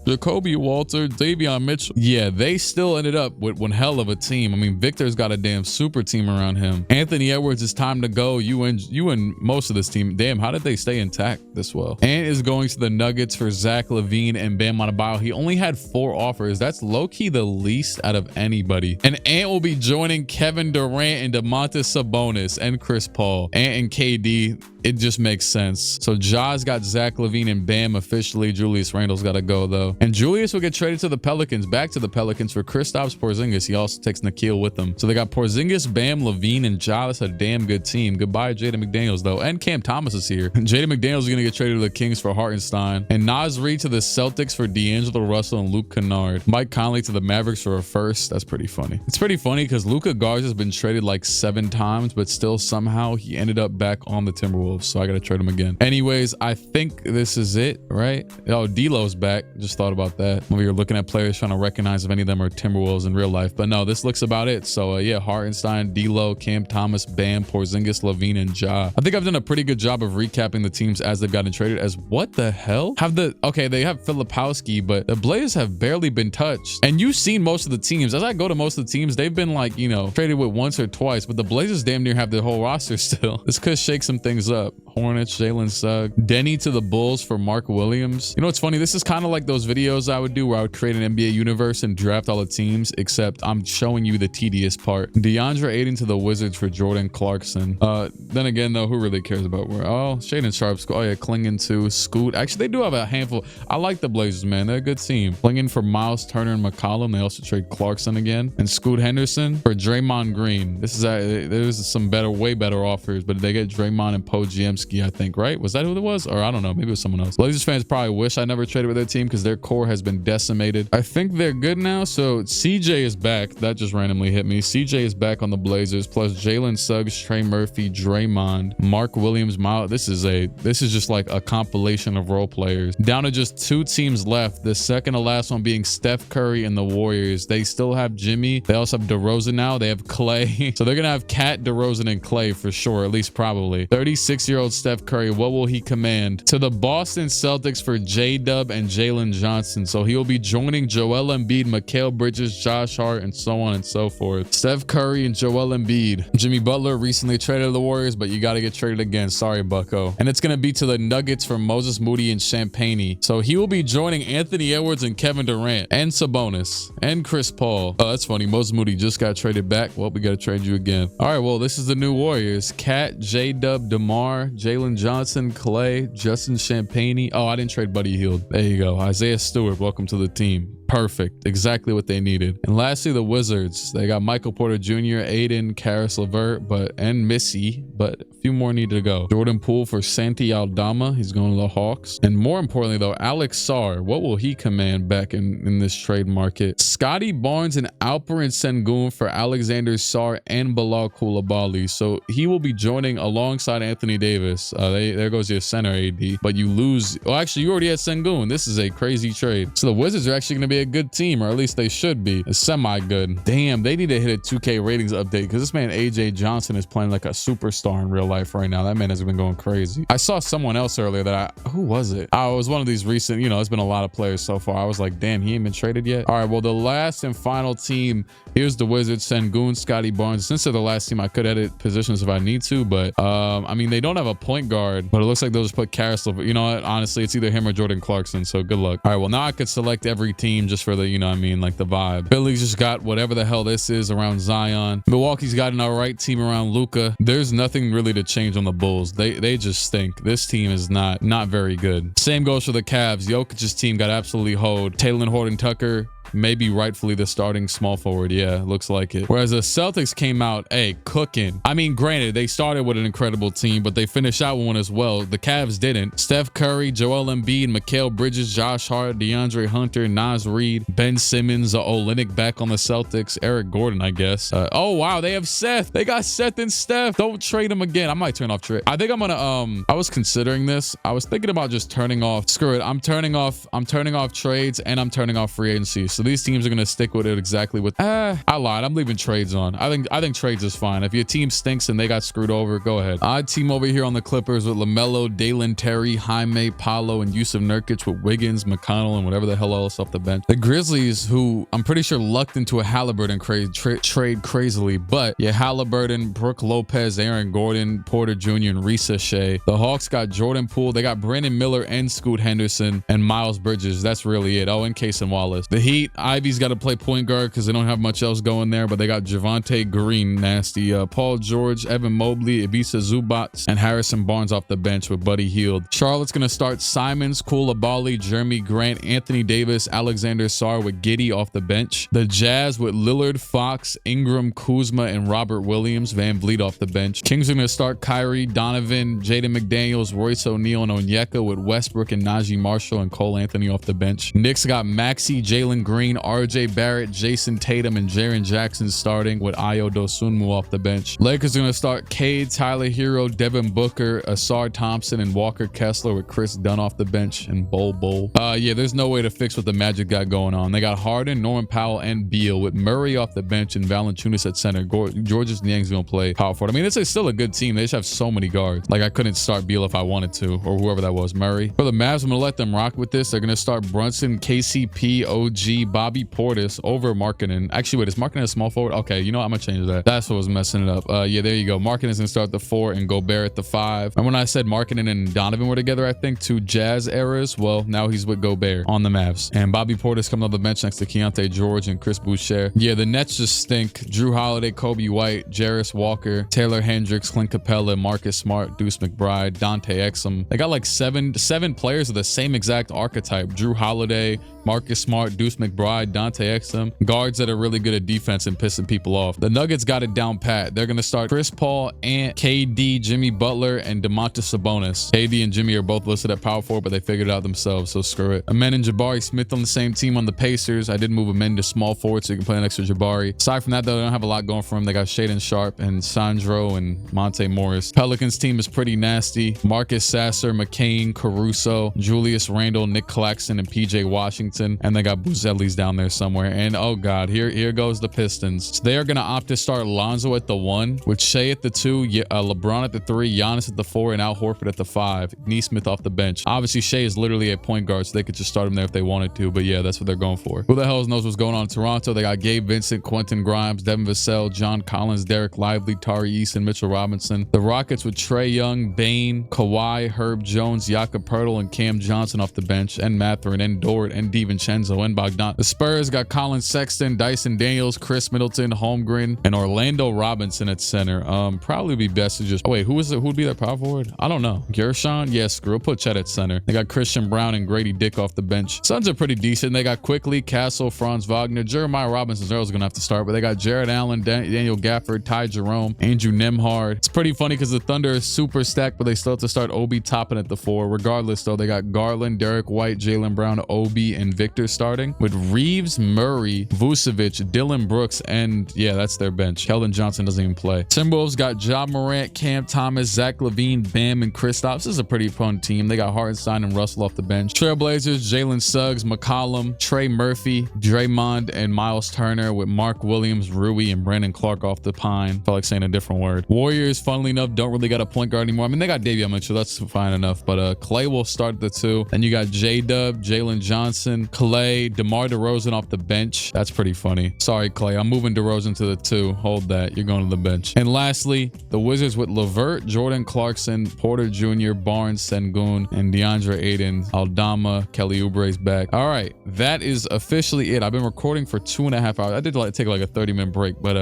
Jacoby Walter, Davion Mitchell. Yeah, they still ended up with one hell of a team. I mean, Victor's got a damn super team around him. Anthony Edwards, it's time to go. You and most of this team. Damn, how did they stay intact this well? Ant is going to the Nuggets for Zach LaVine and Bam Adebayo. He only had 4 offers. That's low-key the least out of anybody. And Ant will be joining Kevin Durant and Domantas Sabonis and Chris Paul. Ant and KD, it just makes sense. So Ja's got Zach LaVine and Bam officially. Julius Randle's got to go though. And Julius will get traded to the Pelicans, back to the Pelicans for Kristaps Porzingis. He also takes Nikhil with him. So they got Porzingis, Bam, LaVine, and Ja. That's a damn good team. Goodbye, Jaden McDaniels, though. And Cam Thomas is here. Jaden McDaniels is going to get traded to the Kings for Hartenstein. And Naz Reid to the Celtics for D'Angelo Russell and Luke Kennard. Mike Conley to the Mavericks for a first. That's pretty funny. It's pretty funny because Luka Garza has been traded like 7 times, but still somehow he ended up back on the Timberwolves. So I got to trade him again. Anyways, I think this is it, right? Oh, D'Lo's back. Just thought about that. Over here looking at players, trying to recognize if any of them are Timberwolves in real life. But no, this looks about it. So yeah, Hartenstein, D'Lo, Cam Thomas, Bam, Porzingis, LaVine, and Ja. I think I've done a pretty good job of recapping the teams as they've gotten traded. As what the hell? Okay, they have Filipowski, but the Blazers have barely been touched. And you've seen most of the teams. As I go to most of the teams, they've been like, you know, traded with once or twice, but the Blazers damn near have their whole roster still. This could shake some things up. Hornets, Jalen Sugg, Denny to the Bulls for Mark Williams. You know what's funny? This is kind of like those videos I would do where I would create an NBA universe and draft all the teams, except I'm showing you the tedious part. DeAndre Ayton to the Wizards for Jordan Clarkson. Then again, though, who really cares about where? Oh, Shaedon Sharp's. Oh yeah, Klingon to Scoot. Actually, they do have a handful. I like the Blazers, man. They're a good team. Klingon for Miles Turner and McCollum. They also trade Clarkson again, and Scoot Henderson for Draymond Green. This is there's some way better offers, but they get Draymond and Podziemski, I think, right? Was that who it was? Or I don't know. Maybe it was someone else. Blazers fans probably wish I never traded with their team because their core has been decimated. I think they're good now. So CJ is back. That just randomly hit me. CJ is back on the Blazers, plus Jalen Suggs, Trey Murphy, Draymond, Mark Williams, Miles. This is just like a compilation of role players. Down to just 2 teams left. The second to last one being Steph Curry and the Warriors. They still have Jimmy. They also have DeRozan now. They have Clay. So they're gonna have Cat, DeRozan, and Clay for sure, at least probably. 36-year-old Steph Curry. What will he command? To the Boston Celtics for J-Dub and Jalen Johnson. So he'll be joining Joel Embiid, Mikal Bridges, Josh Hart, and so on and so forth. Steph Curry and Joel Embiid. Jimmy Butler recently traded to the Warriors, but you got to get traded again. Sorry, bucko. And it's going to be to the Nuggets for Moses Moody and Champagnie. So he will be joining Anthony Edwards and Kevin Durant and Sabonis and Chris Paul. Oh, that's funny. Moses Moody just got traded back. Well, we got to trade you again. All right, well, this is the new Warriors. Cat, J-Dub, DeMar, Jalen Johnson, Clay, Justin Champagnie. Oh, I didn't trade Buddy Hield. There you go. Isaiah Stewart, welcome to the team. Perfect. Exactly what they needed. And lastly, the Wizards. They got Michael Porter Jr., Aiden, Karis LeVert, and Missy, but a few more need to go. Jordan Poole for Santi Aldama. He's going to the Hawks. And more importantly, though, Alex Sarr. What will he command back in this trade market? Scotty Barnes and Alperen Sengun for Alexander Sarr and Bilal Coulibaly. So he will be joining alongside Anthony Davis. There goes your center AD. But you lose. Well, actually, you already had Sengun. This is a crazy trade. So the Wizards are actually going to be a good team, or at least they should be. It's semi-good. Damn, they need to hit a 2K ratings update because this man AJ Johnson is playing like a superstar in real life right now. That man has been going crazy. I saw someone else earlier that who was it? I was one of these recent, it's been a lot of players so far. I was like, damn, he ain't been traded yet. All right, well, the last and final team, here's the Wizards, Sengun, Scotty Barnes. Since they're the last team, I could edit positions if I need to, but I mean, they don't have a point guard, but it looks like they'll just put Karis LeVert. You know what? Honestly, it's either him or Jordan Clarkson, so good luck. All right, well, now I could select every team just for the, like the vibe. Philly's just got whatever the hell this is around Zion. Milwaukee's got an all right team around Luka. There's nothing really to change on the Bulls. They just stink. This team is not very good. Same goes for the Cavs. Jokic's team got absolutely hoed. Taylor Horton-Tucker, maybe rightfully the starting small forward. Yeah, looks like it. Whereas the Celtics came out, cooking. I mean, granted, they started with an incredible team, but they finished out with one as well. The Cavs didn't. Steph Curry, Joel Embiid, Mikal Bridges, Josh Hart, DeAndre Hunter, Naz Reid, Ben Simmons, Olynyk back on the Celtics, Eric Gordon, I guess. Oh, wow, they have Seth. They got Seth and Steph. Don't trade him again. I might turn off trade. I think I'm gonna, I was considering this. I was thinking about just turning off, screw it. I'm turning off trades and I'm turning off free agency. So these teams are going to stick with it exactly with I lied. I'm leaving trades on. I think trades is fine. If your team stinks and they got screwed over, go ahead. Odd team over here on the Clippers with LaMelo, Dalen Terry, Jaime, Paolo, and Yusuf Nurkic with Wiggins, McConnell, and whatever the hell else off the bench. The Grizzlies, who I'm pretty sure lucked into a Halliburton trade crazily, but yeah, Halliburton, Brooke Lopez, Aaron Gordon, Porter Jr., and Risa Shea. The Hawks got Jordan Poole. They got Brandon Miller and Scoot Henderson and Miles Bridges. That's really it. Oh, and Casey Wallace. The Heat, Ivy's got to play point guard because they don't have much else going there, but they got Javante Green, nasty. Paul George, Evan Mobley, Ivica Zubac, and Harrison Barnes off the bench with Buddy Hield. Charlotte's going to start Simons, Coulibaly, Jeremy Grant, Anthony Davis, Alexander Sarr with Giddey off the bench. The Jazz with Lillard, Fox, Ingram, Kuzma, and Robert Williams, Van Vliet off the bench. Kings are going to start Kyrie, Donovan, Jaden McDaniels, Royce O'Neal, and Onyeka with Westbrook and Najee Marshall and Cole Anthony off the bench. Knicks got Maxey, Jalen Green, RJ Barrett, Jason Tatum, and Jaren Jackson starting with Ayo Dosunmu off the bench. Lakers are going to start Cade, Tyler Hero, Devin Booker, Asar Thompson, and Walker Kessler with Chris Dunn off the bench and Bol. Yeah, there's no way to fix what the Magic got going on. They got Harden, Norman Powell, and Beal with Murray off the bench and Valanciunas at center. Georges Niang's going to play power forward. I mean, this is still a good team. They just have so many guards. Like, I couldn't start Beal if I wanted to, or whoever that was, Murray. For the Mavs, I'm going to let them rock with this. They're going to start Brunson, KCP, OG, Bobby Portis over Markkanen. Actually, wait, is Markkanen a small forward? Okay, you know what? I'm going to change that. That's what was messing it up. Yeah, there you go. Markkanen's going to start the 4 and Gobert at the 5. And when I said Markkanen and Donovan were together, I think 2 Jazz eras. Well, now he's with Gobert on the Mavs. And Bobby Portis coming on the bench next to Keontae George and Chris Boucher. Yeah, the Nets just stink. Drew Holiday, Kobe White, Jarris Walker, Taylor Hendricks, Clint Capella, Marcus Smart, Deuce McBride, Dante Exum. They got like seven players of the same exact archetype. Drew Holiday, Marcus Smart, Deuce McBride, Dante Exum. Guards that are really good at defense and pissing people off. The Nuggets got it down pat. They're going to start Chris Paul, Ant, KD, Jimmy Butler, and DeMontis Sabonis. KD and Jimmy are both listed at power forward, but they figured it out themselves, so screw it. Amen and Jabari Smith on the same team on the Pacers. I did move Amen to small forward so you can play next to Jabari. Aside from that, though, they don't have a lot going for them. They got Shaedon Sharpe and Sandro and Monte Morris. Pelicans team is pretty nasty. Marcus Sasser, McCain, Caruso, Julius Randle, Nick Claxton, and PJ Washington. And they got Buzzelli Medley's down there somewhere. And oh god, here goes the Pistons. So they are going to opt to start Lonzo at the 1, with Shea at the 2, LeBron at the 3, Giannis at the 4, and Al Horford at the 5. Neesmith off the bench. Obviously, Shea is literally a point guard, so they could just start him there if they wanted to. But yeah, that's what they're going for. Who the hell knows what's going on in Toronto? They got Gabe Vincent, Quentin Grimes, Devin Vassell, John Collins, Derek Lively, Tari Eason, Mitchell Robinson. The Rockets with Trae Young, Bane, Kawhi, Herb Jones, Jakob Poeltl, and Cam Johnson off the bench, and Mathurin, and Dort, and DiVincenzo, and Bogdan. The Spurs got Colin Sexton, Dyson Daniels, Chris Middleton, Holmgren, and Orlando Robinson at center. Probably be best to just... Oh, wait, who would be their power forward? I don't know. Gershon? Yeah, screw it. Put Chet at center. They got Christian Brown and Grady Dick off the bench. Suns are pretty decent. They got Quickly, Castle, Franz Wagner, Jeremiah Robinson's Earl's gonna have to start, but they got Jared Allen, Daniel Gafford, Ty Jerome, Andrew Nemhard. It's pretty funny because the Thunder is super stacked, but they still have to start Obi Toppin at the 4. Regardless, though, they got Garland, Derek White, Jaylen Brown, Obi, and Victor starting, with Reeves, Murray, Vucevic, Dylan Brooks, and yeah, that's their bench. Keldon Johnson doesn't even play. Timberwolves got Ja Morant, Cam Thomas, Zach LaVine, Bam, and Kristaps. This is a pretty fun team. They got Hartenstein and Russell off the bench. Trailblazers, Jalen Suggs, McCollum, Trey Murphy, Draymond, and Miles Turner, with Mark Williams, Rui, and Brandon Clark off the pine. Felt like saying a different word. Warriors, funnily enough, don't really got a point guard anymore. I mean, they got Davion Mitchell. That's fine enough. But Clay will start the 2. Then you got J-Dub, Jalen Johnson, Clay, DeMar DeRozan off the bench. That's pretty funny. Sorry, Clay. I'm moving DeRozan to the 2. Hold that. You're going to the bench. And lastly, the Wizards with LeVert, Jordan Clarkson, Porter Jr., Barnes, Sengun, and DeAndre Ayton, Aldama, Kelly Oubre's back. All right. That is officially it. I've been recording for 2.5 hours. I did take like a 30-minute break, but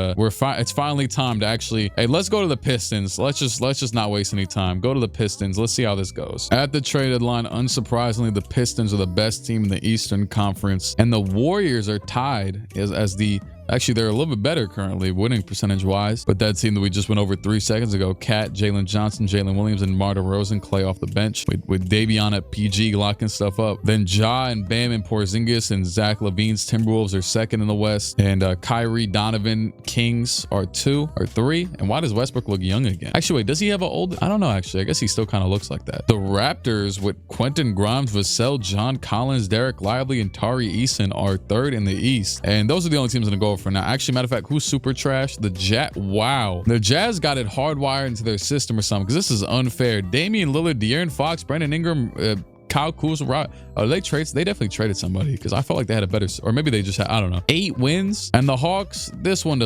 it's finally time to actually, hey, let's go to the Pistons. Let's just not waste any time. Go to the Pistons. Let's see how this goes. At the trade deadline, unsurprisingly, the Pistons are the best team in the Eastern Conference, and the Warriors are tied as the... Actually, they're a little bit better currently, winning percentage-wise. But that team that we just went over 3 seconds ago, Cat, Jalen Johnson, Jalen Williams, and DeMar DeRozan, Clay off the bench, with Davion at PG locking stuff up. Then Ja and Bam and Porzingis and Zach LaVine's Timberwolves are 2nd in the West. And Kyrie, Donovan, Kings are 2 or 3. And why does Westbrook look young again? Actually, wait, does he have an old... I don't know, actually. I guess he still kind of looks like that. The Raptors with Quentin Grimes, Vassell, John Collins, Derek Lively, and Tari Eason are 3rd in the East. And those are the only teams going to go for now. Actually, matter of fact, who's super trash? The Jazz. Wow. The Jazz got it hardwired into their system or something, because this is unfair. Damian Lillard, De'Aaron Fox, Brandon Ingram, Kyle Kuzma, they definitely traded somebody, because I felt like they had a better, or maybe they just had, I don't know, 8 wins. And the Hawks, this one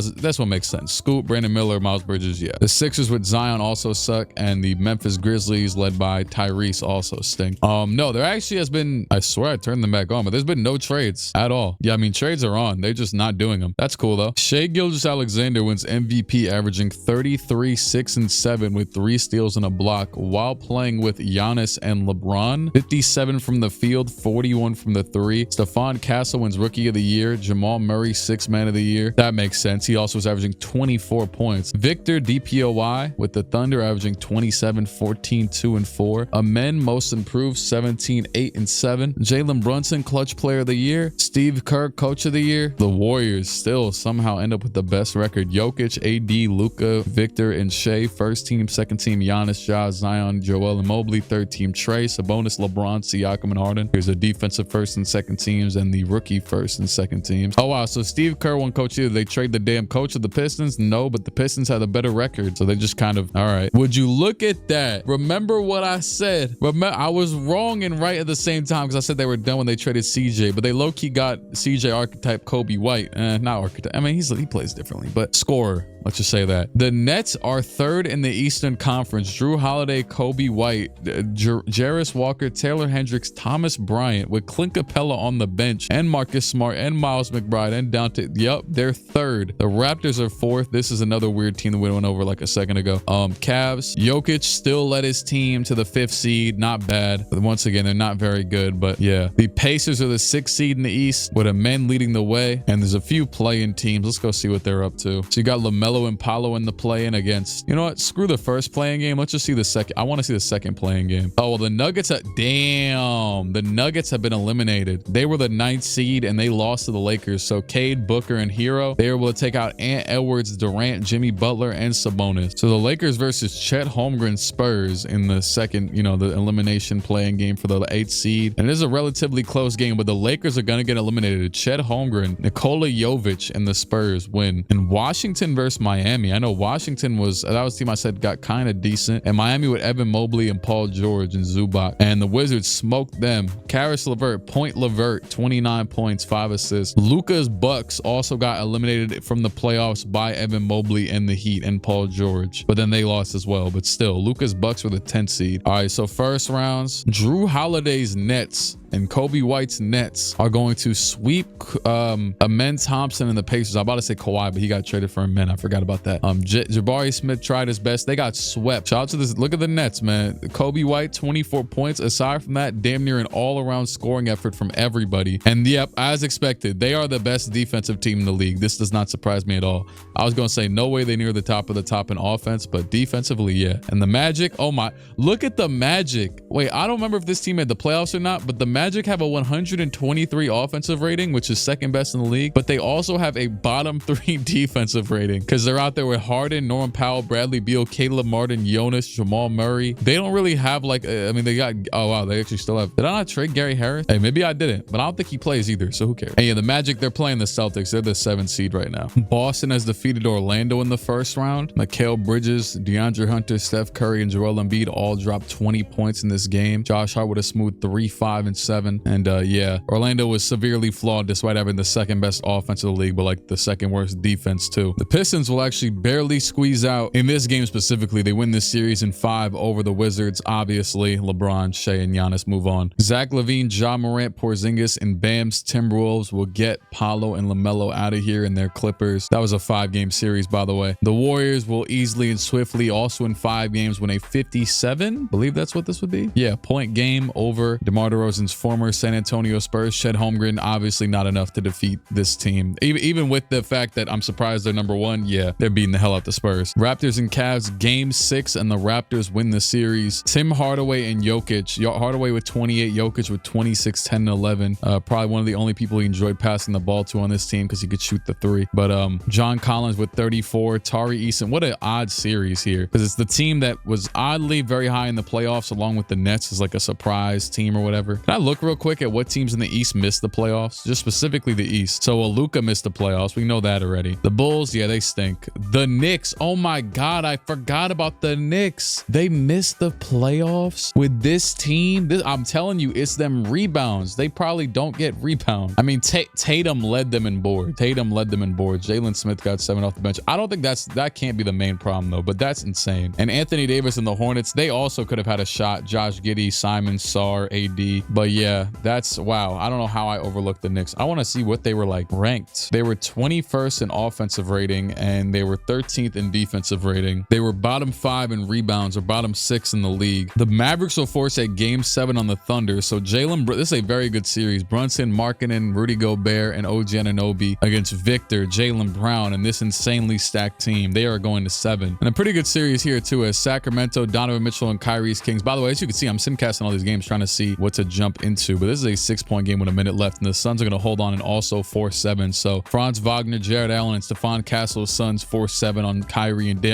makes sense. Scoot, Brandon Miller, Miles Bridges, yeah. The Sixers with Zion also suck, and the Memphis Grizzlies led by Tyrese also stink. No, there actually has been, I swear I turned them back on, but there's been no trades at all. Yeah, I mean, trades are on. They're just not doing them. That's cool though. Shai Gilgeous-Alexander wins MVP, averaging 33, 6, and 7 with 3 steals and a block, while playing with Giannis and LeBron. 57 from the field, 41 from the 3. Stephon Castle wins Rookie of the Year. Jamal Murray, 6th Man of the Year. That makes sense. He also was averaging 24 points. Victor DPOY with the Thunder, averaging 27, 14, 2, and 4. Amen, Most Improved, 17, 8, and 7. Jalen Brunson, Clutch Player of the Year. Steve Kerr, Coach of the Year. The Warriors still somehow end up with the best record. Jokic, AD, Luka, Victor, and Shea. 1st team, 2nd team, Giannis, Ja, Zion, Joel, and Mobley. 3rd team, Trey, Sabonis, LeBron, Siakam, and Harden. Here's the defensive 1st and 2nd teams, and the rookie 1st and 2nd teams. Oh wow, so Steve Kerr won Coach of the Year. They trade the damn coach of the Pistons? No, but the Pistons had a better record, so they just kind of, all right. Would you look at that? Remember what I said? Remember, I was wrong and right at the same time, because I said they were done when they traded CJ, but they low-key got CJ archetype Kobe White. Not archetype. I mean, he plays differently, but scorer. Let's just say that. The Nets are 3rd in the Eastern Conference. Drew Holiday, Kobe White, Jarris Walker, Taylor Hendricks, Thomas Bryant, with Clint Capella on the bench, and Marcus Smart, and Miles McBride, and Dante. Yep, they're 3rd. The Raptors are 4th. This is another weird team that we went over like a second ago. Cavs. Jokic still led his team to the 5th seed. Not bad. But once again, they're not very good, but yeah. The Pacers are the 6th seed in the East, with a men leading the way, and there's a few play-in teams. Let's go see what they're up to. So you got LaMelo and Paolo in the play-in against, you know what? Screw the first playing game. Let's just see the second. I want to see the second playing game. Oh, well, the Nuggets at, damn. Damn. The Nuggets have been eliminated. They were the 9th seed and they lost to the Lakers. So Cade, Booker, and Hero, they were able to take out Ant Edwards, Durant, Jimmy Butler, and Sabonis. So the Lakers versus Chet Holmgren Spurs in the second, the elimination playing game for the 8th seed. And it is a relatively close game, but the Lakers are going to get eliminated. Chet Holmgren, Nikola Jovic, and the Spurs win. And Washington versus Miami. I know Washington that was the team I said got kind of decent. And Miami with Evan Mobley and Paul George and Zubac. And the Wizards smoked them. Karis LeVert, Point LeVert, 29 points, 5 assists. Luka's Bucks also got eliminated from the playoffs by Evan Mobley and the Heat and Paul George. But then they lost as well. But still, Luka's Bucks were the 10th seed. All right, so first rounds, Drew Holiday's Nets and Kobe White's Nets are going to sweep Amen Thompson and the Pacers. I'm about to say Kawhi, but he got traded for Amen. I forgot about that. Jabari Smith tried his best. They got swept. Shout out to this. Look at the Nets, man. Kobe White, 24 points. Aside from that, damn near an all-around scoring effort from everybody. And yep, as expected, they are the best defensive team in the league. This does not surprise me at all. I was going to say no way they near the top of the top in offense, but defensively, yeah. And the Magic, oh my, look at the Magic. Wait, I don't remember if this team made the playoffs or not, but the Magic have a 123 offensive rating, which is second best in the league, but they also have a bottom 3 defensive rating because they're out there with Harden, Norman Powell, Bradley Beal, Caleb Martin, Jonas, Jamal Murray. They don't really have they got, oh wow, they actually still have, did I not trade Gary Harris? Hey, maybe I didn't, but I don't think he plays either, so who cares? Hey, yeah, the Magic, they're playing the Celtics. They're the 7th seed right now. Boston has defeated Orlando in the first round. Mikal Bridges, DeAndre Hunter, Steph Curry, and Joel Embiid all dropped 20 points in this game. Josh Hart with a smooth 3, 5, and 7. And yeah, Orlando was severely flawed despite having the second best offense of the league, but like the second worst defense too. The Pistons will actually barely squeeze out in this game specifically. They win this series in 5 over the Wizards. Obviously, LeBron, Shea, and Giannis move on. Zach LaVine, Ja Morant, Porzingis, and Bam's Timberwolves will get Paolo and LaMelo out of here in their Clippers. That was a 5-game series, by the way. The Warriors will easily and swiftly, also in 5 games, win a 57, believe that's what this would be. Yeah, point game over DeMar DeRozan's former San Antonio Spurs. Chet Holmgren, obviously not enough to defeat this team. Even with the fact that I'm surprised they're number 1, yeah, they're beating the hell out the Spurs. Raptors and Cavs, game 6, and the Raptors win the series. Tim Hardaway and Jokic. Hardaway with 28, Jokic with 26, 10, and 11. Probably one of the only people he enjoyed passing the ball to on this team because he could shoot the 3. But John Collins with 34, Tari Eason. What an odd series here because it's the team that was oddly very high in the playoffs along with the Nets as like a surprise team or whatever. Can I look real quick at what teams in the East missed the playoffs? Just specifically the East. So Luka missed the playoffs. We know that already. The Bulls, yeah, they stink. The Knicks, oh my God, I forgot about the Knicks. They missed the playoffs with this team. I'm telling you, it's them rebounds. They probably don't get rebound. I mean, Tatum led them in board. Jalen Smith got 7 off the bench. I don't think that can't be the main problem though, but that's insane. And Anthony Davis and the Hornets, they also could have had a shot. Josh Giddey, Simon, Sarr, AD. But yeah, that's wow. I don't know how I overlooked the Knicks. I want to see what they were like ranked. They were 21st in offensive rating and they were 13th in defensive rating. They were bottom 5 in rebounds or bottom 6 in the league. The Mavericks will force a game 7 on the Thunder. So this is a very good series. Brunson, Markkanen, Rudy Gobert, and OG Anunoby against Victor, Jaylen Brown, and this insanely stacked team. They are going to 7. And a pretty good series here too as Sacramento, Donovan Mitchell, and Kyrie's Kings. By the way, as you can see, I'm simcasting all these games trying to see what to jump into, but this is a 6-point game with a minute left, and the Suns are going to hold on and also force 7. So Franz Wagner, Jared Allen, and Stephon Castle's Suns force 7 on Kyrie and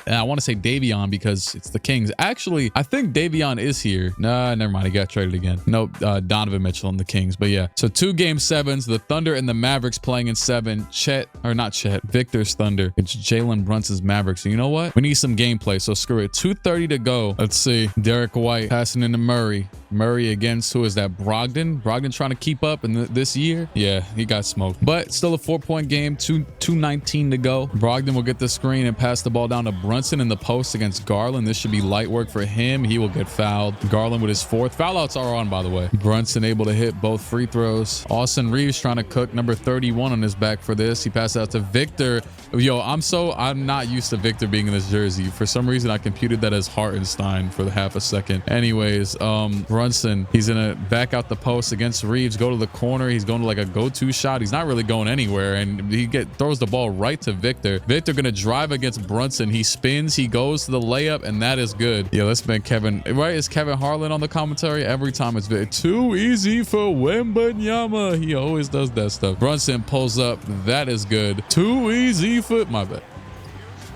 I want to say Davion because it's the Kings. Actually, I think Davion is here. Nah, never mind. He got traded again. Nope, Donovan Mitchell and the Kings. But yeah, so 2 game 7s, the Thunder and the Mavericks playing in 7. Victor's Thunder. It's Jalen Brunson's Mavericks. So you know what? We need some gameplay. So screw it. 2:30 to go. Let's see. Derek White passing into Murray. Murray against, who is that? Brogdon? Brogdon trying to keep up in this year? Yeah, he got smoked. But still a 4-point game. 2:19 to go. Brogdon will get the screen and pass the ball down to Brunson in the post against Garland. This should be light work for him. He will get fouled. Garland with his 4th. Foul outs are on, by the way. Brunson able to hit both free throws. Austin Reeves trying to cook number 31 on his back for this. He passed out to Victor. Yo, I'm not used to Victor being in this jersey. For some reason, I computed that as Hartenstein for the half a second. Anyways, Brunson, he's in a back out the post against Reeves, go to the corner. He's going to like a go-to shot. He's not really going anywhere, and he throws the ball right to Victor. Victor gonna drive against Brunson. He spins, he goes to the layup, and that is good. Yeah, let's make Kevin, right? Is Kevin Harlan on the commentary? Every time it's too easy for Wembanyama. He always does that stuff. Brunson pulls up. That is good. Too easy for, my bad.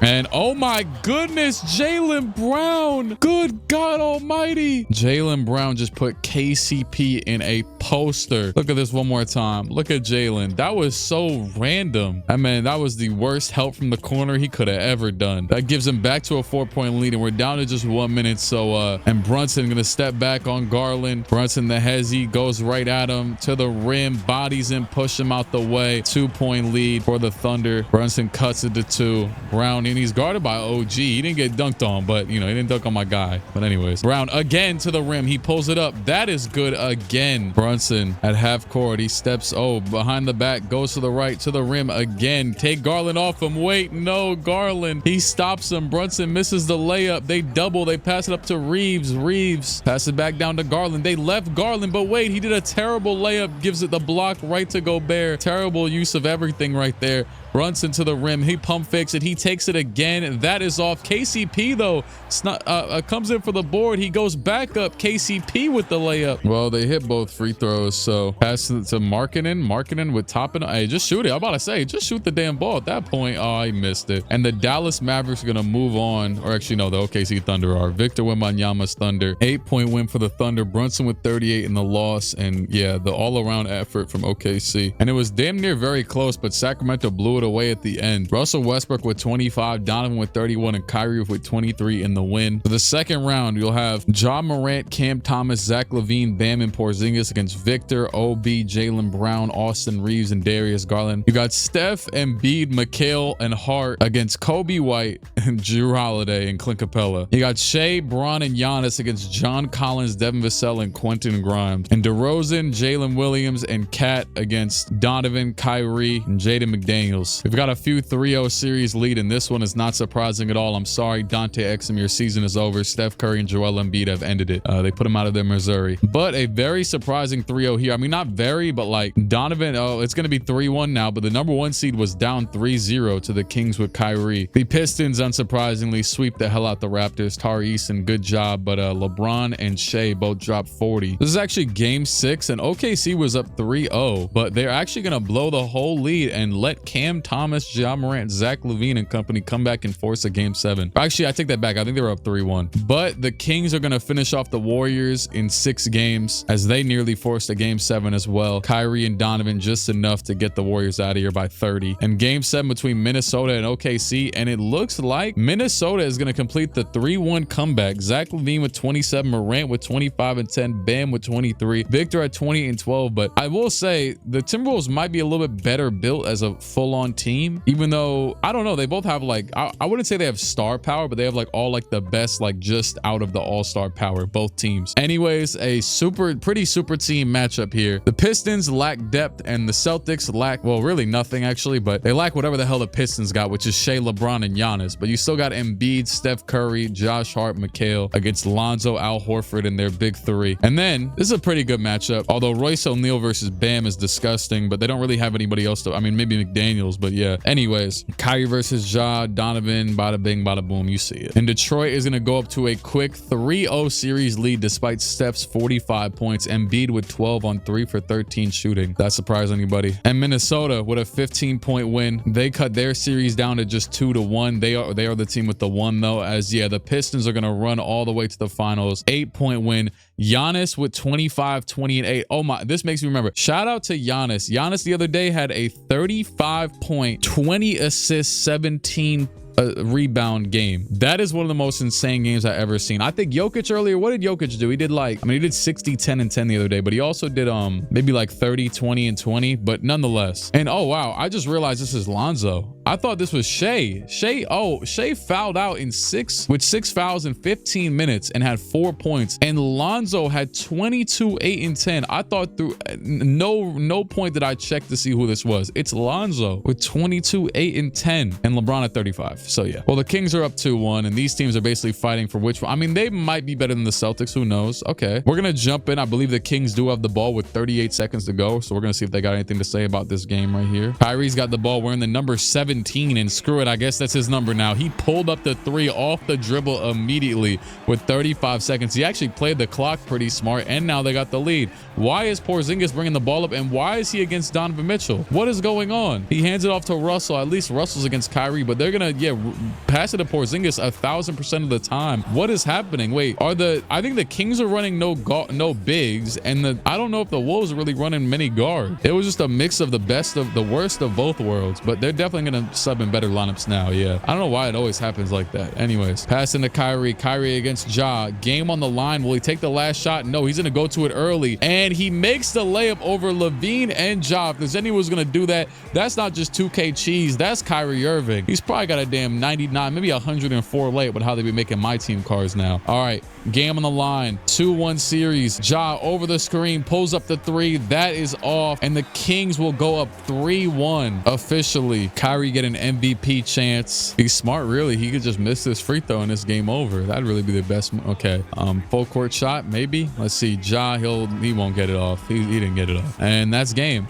And oh my goodness, Jaylen Brown. Good God almighty. Jaylen Brown just put KCP in a poster. Look at this one more time. Look at Jaylen. That was so random. I mean, that was the worst help from the corner he could have ever done. That gives him back to a 4-point lead, and we're down to just 1 minute. So, and Brunson gonna step back on Garland. Brunson, the hezzy, goes right at him to the rim, bodies him, push him out the way. 2-point lead for the Thunder. Brunson cuts it to 2. Brown, and he's guarded by OG. He didn't get dunked on, but you know, he didn't dunk on my guy. But anyways, Brown again to the rim. He pulls it up. That is good again. Brunson at half court. He steps behind the back, goes to the right to the rim again. Take Garland off him. Wait, no, Garland. He stops him. Brunson misses the layup. They double. They pass it up to Reeves. Reeves pass it back down to Garland. They left Garland, but wait, he did a terrible layup. Gives it the block right to Gobert. Terrible use of everything right there. Brunson to the rim. He pump fakes it. He takes it again. That is off. KCP though, it's not, comes in for the board. He goes back up. KCP with the layup. Well, they hit both free throws. So pass it to Markkanen with Toppin. Hey, just shoot it. I'm about to say, just shoot the damn ball at that point. Oh, he missed it. And the Dallas Mavericks are going to move on. Or actually, no, the OKC Thunder are. Victor Wembanyama's Thunder. 8-point win for the Thunder. Brunson with 38 in the loss. And yeah, the all-around effort from OKC. And it was damn near very close, but Sacramento blew it away at the end. Russell Westbrook with 25, Donovan with 31, and Kyrie with 23 in the win. For the second round, you'll have Ja Morant, Cam Thomas, Zach LaVine, Bam, and Porzingis against Victor, OB, Jaylen Brown, Austin Reeves, and Darius Garland. You got Steph, Embiid, Mikal, and Hart against Kobe White and Jrue Holiday and Clint Capella. You got Shea, Braun, and Giannis against John Collins, Devin Vassell, and Quentin Grimes. And DeRozan, Jalen Williams, and Kat against Donovan, Kyrie, and Jaden McDaniels. We've got a few 3-0 series lead, and this one is not surprising at all. I'm sorry, Dante Exum, your season is over. Steph Curry and Joel Embiid have ended it. They put him out of their Missouri. But a very surprising 3-0 here. I mean, not very, but like Donovan, it's going to be 3-1 now, but the number 1 seed was down 3-0 to the Kings with Kyrie. The Pistons, unsurprisingly, sweep the hell out the Raptors. Tari Eason, good job, but LeBron and Shea both dropped 40. This is actually game 6, and OKC was up 3-0, but they're actually going to blow the whole lead and let Cam Thomas, Ja Morant, Zach LaVine, and company come back and force a game 7. Actually, I take that back. I think they were up 3-1. But the Kings are going to finish off the Warriors in 6 games as they nearly forced a game 7 as well. Kyrie and Donovan just enough to get the Warriors out of here by 30. And game 7 between Minnesota and OKC, and it looks like Minnesota is going to complete the 3-1 comeback. Zach LaVine with 27, Morant with 25 and 10, Bam with 23, Victor at 20 and 12. But I will say the Timberwolves might be a little bit better built as a full-on team, even though I don't know, they both have like, I wouldn't say they have star power, but they have like all like the best, like just out of the all-star power, both teams. Anyways, a pretty super team matchup here. The Pistons lack depth and the Celtics lack, well, really nothing actually, but they lack whatever the hell the Pistons got, which is Shea, LeBron, and Giannis. But you still got Embiid, Steph Curry, Josh Hart, Mikal against Lonzo, Al Horford, and their big 3. And then this is a pretty good matchup, although Royce O'Neal versus Bam is disgusting, but they don't really have anybody else to, I mean, maybe McDaniels, but yeah. Anyways, Kyrie versus Ja, Donovan, bada bing, bada boom, you see it. And Detroit is going to go up to a quick 3-0 series lead despite Steph's 45 points. Embiid with 12 on 3 for 13 shooting. That surprised anybody. And Minnesota with a 15-point win. They cut their series down to just 2-1. They are the team with the 1 though, as yeah, the Pistons are going to run all the way to the finals. 8-point win. Giannis with 25, 20, and 8. Oh my, this makes me remember. Shout out to Giannis. Giannis the other day had a 35-point, 20 assists, 17 rebound game. That is one of the most insane games I've ever seen. I think Jokic earlier, what did Jokic do? He did like, I mean, he did 60, 10, and 10 the other day, but he also did maybe like 30, 20, and 20, but nonetheless. And oh wow, I just realized this is Lonzo. I thought this was Shea. Shea fouled out in 6 fouls in 15 minutes and had 4 points. And Lonzo had 22, 8, and 10. I thought through no point did I check to see who this was. It's Lonzo with 22, 8, and 10, and LeBron at 35. So yeah. Well, the Kings are up 2-1, and these teams are basically fighting for which one. I mean, they might be better than the Celtics. Who knows? Okay, we're gonna jump in. I believe the Kings do have the ball with 38 seconds to go, so we're gonna see if they got anything to say about this game right here. Kyrie's got the ball wearing the number 17, and screw it, I guess that's his number now. He pulled up the 3 off the dribble immediately with 35 seconds. He actually played the clock pretty smart, and now they got the lead. Why is Porzingis bringing the ball up, and why is he against Donovan Mitchell? What is going on? He hands it off to Russell. At least Russell's against Kyrie, but they're gonna pass it to Porzingis 1000% of the time. What is happening? Wait, I think the Kings are running no bigs, and I don't know if the Wolves are really running many guards. It was just a mix of the worst of both worlds, but they're definitely gonna sub in better lineups now. Yeah, I don't know why it always happens like that. Anyways, passing to Kyrie against Ja. Game on the line. Will he take the last shot? No, he's gonna go to it early, and he makes the layup over Levine and Ja. If there's anyone who's gonna do that, that's not just 2K cheese. That's Kyrie Irving. He's probably got a damn 99, maybe 104 late with how they be making my team cards now. All right, game on the line. 2-1 series. Ja over the screen, pulls up the 3. That is off, and the Kings will go up 3-1 officially. Kyrie get an MVP chance. He's smart, really. He could just miss this free throw and this game over. That'd really be the best. Okay, full court shot, maybe. Let's see. Ja, he won't get it off. He didn't get it off, and that's game.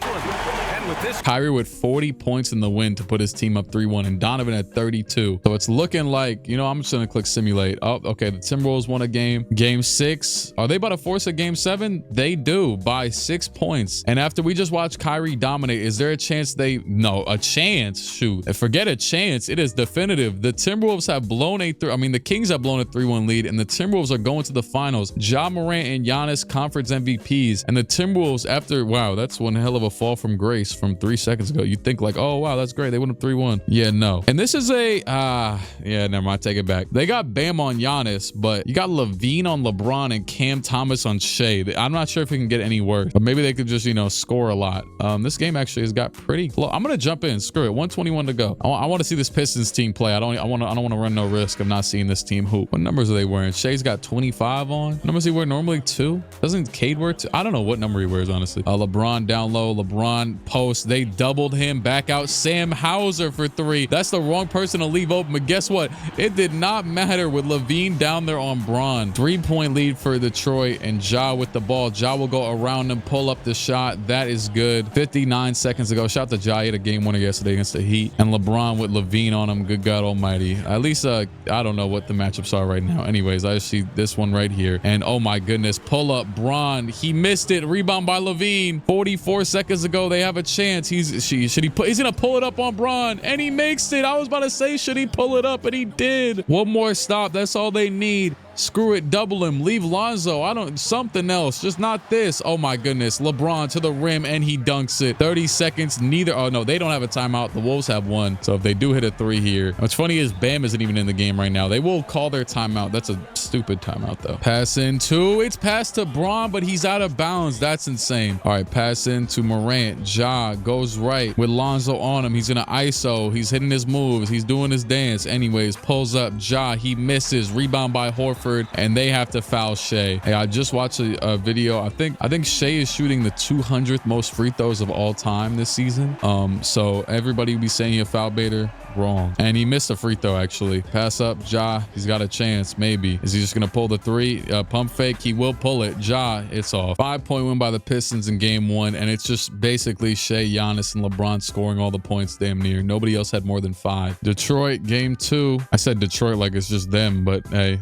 Kyrie with 40 points in the win to put his team up 3-1, and Donovan at 32. So it's looking like, I'm just gonna click simulate. Oh, okay, the Timberwolves won a game. Game 6. Are they about to force a game 7? They do, by 6 points. And after we just watched Kyrie dominate, is there a chance a chance? Shoot, forget a chance. It is definitive. The Timberwolves have blown the Kings have blown a 3-1 lead, and the Timberwolves are going to the finals. Ja Morant and Giannis conference MVPs, and the Timberwolves wow, that's one hell of a fall from grace from 3 seconds ago. You'd think like, oh wow, that's great, they went up 3-1. Yeah, no. And this is never mind, take it back. They got Bam on Giannis, but you got Levine on LeBron and Cam Thomas on Shea. I'm not sure if it can get any worse, but maybe they could just score a lot. This game actually has got pretty close. I'm gonna jump in. Screw it, 121 to go. I want to see this Pistons team play. I don't want to run no risk of not seeing this team hoop. What numbers are they wearing? Shea's got 25 on. Numbers he wear normally 2. Doesn't Cade wear 2? I don't know what number he wears, honestly. LeBron down low. LeBron post. They doubled him back out. Sam Hauser for 3. That's the wrong person to leave open, but guess what? It did not matter with Levine down there on Braun. 3-point lead for Detroit, and Ja with the ball. Ja will go around him, pull up the shot. That is good. 59 seconds ago. Shout out to Ja. He had a game winner yesterday against the Heat, and LeBron with Levine on him. Good God almighty. At least I don't know what the matchups are right now. Anyways, I see this one right here, and oh my goodness, pull up Braun. He missed it. Rebound by Levine. 44 seconds ago. They have a chance. He's gonna pull it up on Braun, and he makes it. I was about to say, should he pull it up, and he did. One more stop. That's all they need. Screw it, double him, leave Lonzo. Something else, just not this. Oh my goodness, LeBron to the rim, and he dunks it. 30 seconds, oh no, they don't have a timeout. The Wolves have one. So if they do hit a 3 here, what's funny is Bam isn't even in the game right now. They will call their timeout. That's a stupid timeout though. Pass into, it's passed to Braun, but he's out of bounds. That's insane. All right, pass into Morant. Ja goes right with Lonzo on him. He's gonna ISO. He's hitting his moves. He's doing his dance. Anyways, pulls up. Ja, he misses. Rebound by Horford, and they have to foul Shea. Hey, I just watched a video. I think Shea is shooting the 200th most free throws of all time this season. So everybody will be saying he's a foul baiter. Wrong. And he missed a free throw, actually. Pass up, Ja. He's got a chance, maybe. Is he just gonna pull the 3? Pump fake. He will pull it. Ja, it's off. 5-point win by the Pistons in game 1, and it's just basically Shea, Giannis, and LeBron scoring all the points damn near. Nobody else had more than 5. Detroit, game 2. I said Detroit like it's just them, but hey,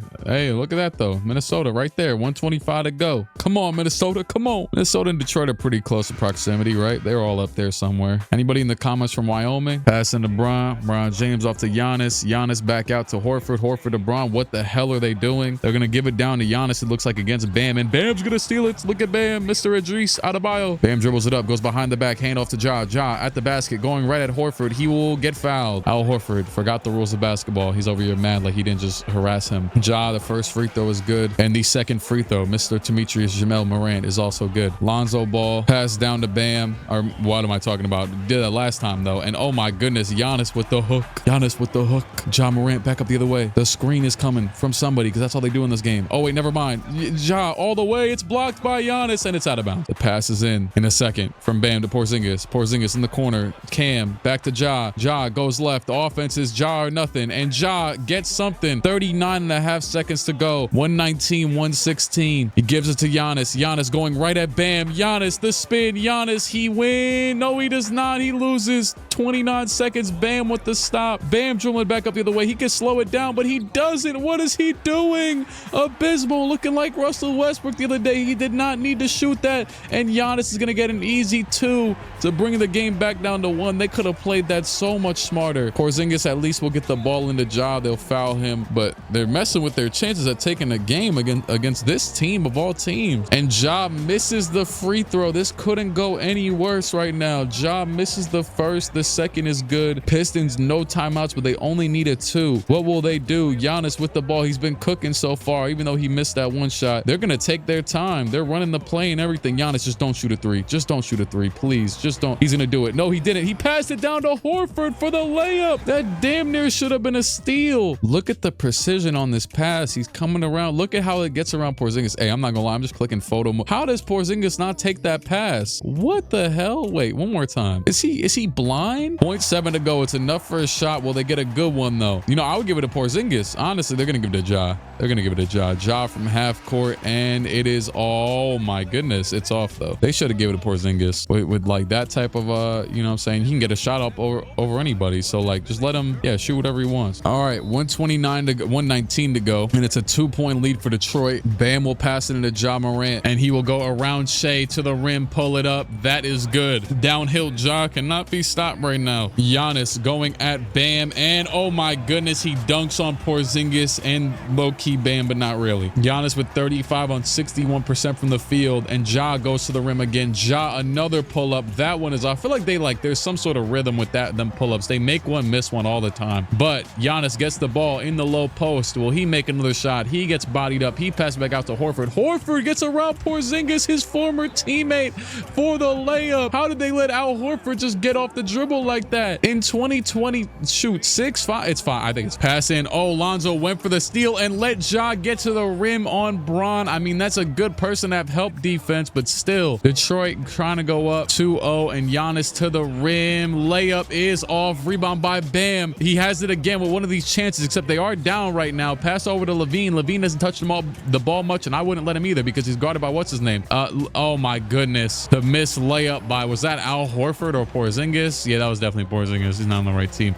look at that though. Minnesota right there. 125 to go. Come on, Minnesota. Come on. Minnesota and Detroit are pretty close in proximity, right? They're all up there somewhere. Anybody in the comments from Wyoming? Passing to Brian. LeBron James off to Giannis. Giannis back out to Horford. Horford to Bron. What the hell are they doing? They're going to give it down to Giannis, it looks like, against Bam. And Bam's going to steal it. Look at Bam. Mr. Idris Adebayo. Bam dribbles it up. Goes behind the back. Hand off to Ja. Ja at the basket. Going right at Horford. He will get fouled. Al Horford forgot the rules of basketball. He's over here mad like he didn't just harass him. Ja, the first free throw is good. And the second free throw, Mr. Demetrius Jamel Morant, is also good. Lonzo Ball pass down to Bam. Or what am I talking about? Did that last time though. And oh my goodness, Giannis with the hook. Giannis with the hook. Ja Morant back up the other way. The screen is coming from somebody because that's all they do in this game. Oh wait, never mind. Ja all the way. It's blocked by Giannis and it's out of bounds. The pass is in a second from Bam to Porzingis. Porzingis in the corner. Cam back to Ja. Ja goes left. The offense is Ja or nothing. And Ja gets something. 39.5 seconds to go. 119, 116. He gives it to Giannis. Giannis going right at Bam. Giannis, the spin. Giannis, he wins. No, he does not. He loses. 29 seconds. Bam with the stop. Bam dribbling back up the other way. He can slow it down, but he doesn't. What is he doing? Abysmal, looking like Russell Westbrook the other day. He did not need to shoot that. And Giannis is going to get an easy 2 to bring the game back down to 1. They could have played that so much smarter. Porzingis at least will get the ball in the Ja. They'll foul him, but they're messing with their chances at taking a game against this team of all teams. And Ja misses the free throw. This couldn't go any worse right now. Ja misses the first. The second is good. Pistons, no timeouts, but they only needed 2. What will they do? Giannis with the ball. He's been cooking so far, even though he missed that one shot. They're going to take their time. They're running the play and everything. Giannis, just don't shoot a 3. Just don't shoot a 3, please. Just don't. He's going to do it. No, he didn't. He passed it down to Horford for the layup. That damn near should have been a steal. Look at the precision on this pass. He's coming around. Look at how it gets around Porzingis. Hey, I'm not gonna lie. I'm just clicking photo mode. How does Porzingis not take that pass? What the hell? Wait, one more time. Is he blind? 0.7 to go. It's enough for a shot. Will they get a good one though? You know, I would give it to Porzingis. Honestly, they're gonna give it to Ja. They're gonna give it to Ja. Ja from half court, and it is. Oh my goodness, it's off though. They should have given it to Porzingis with like that type of you know what I'm saying, he can get a shot up over anybody. So like, just let him shoot whatever he wants. All right, 129 to 119 to go, and it's a 2-point lead for Detroit. Bam will pass it into Ja Morant, and he will go around Shea to the rim, pull it up. That is good. Downhill Ja cannot be stopped right now. Giannis going at Bam, and oh my goodness, he dunks on Porzingis and low-key Bam, but not really. Giannis with 35 on 61% from the field, and Ja goes to the rim again. Ja, another pull-up. That one is, I feel like there's some sort of rhythm with them pull-ups. They make one, miss one all the time. But Giannis gets the ball in the low post. Will he make another shot? He gets bodied up. He passes back out to Horford. Horford gets around Porzingis, his former teammate, for the layup. How did they let Al Horford just get off the dribble like that? In 2020, shoot, 6-5. It's fine. I think it's pass in. Oh, Lonzo went for the steal and let Ja get to the rim on Bron. I mean, that's a good person to have help defense, but still, Detroit trying to go up 2-0, and Giannis to the rim. Layup is off. Rebound by Bam. He has it again with one of these chances, except they are down right now. Pass over to Levine. Levine doesn't touch the ball much, and I wouldn't let him either because he's guarded by what's his name? Oh my goodness. The missed layup by, was that Al Horford or Porzingis? Yeah, that was definitely Porzingis. He's not on the right team.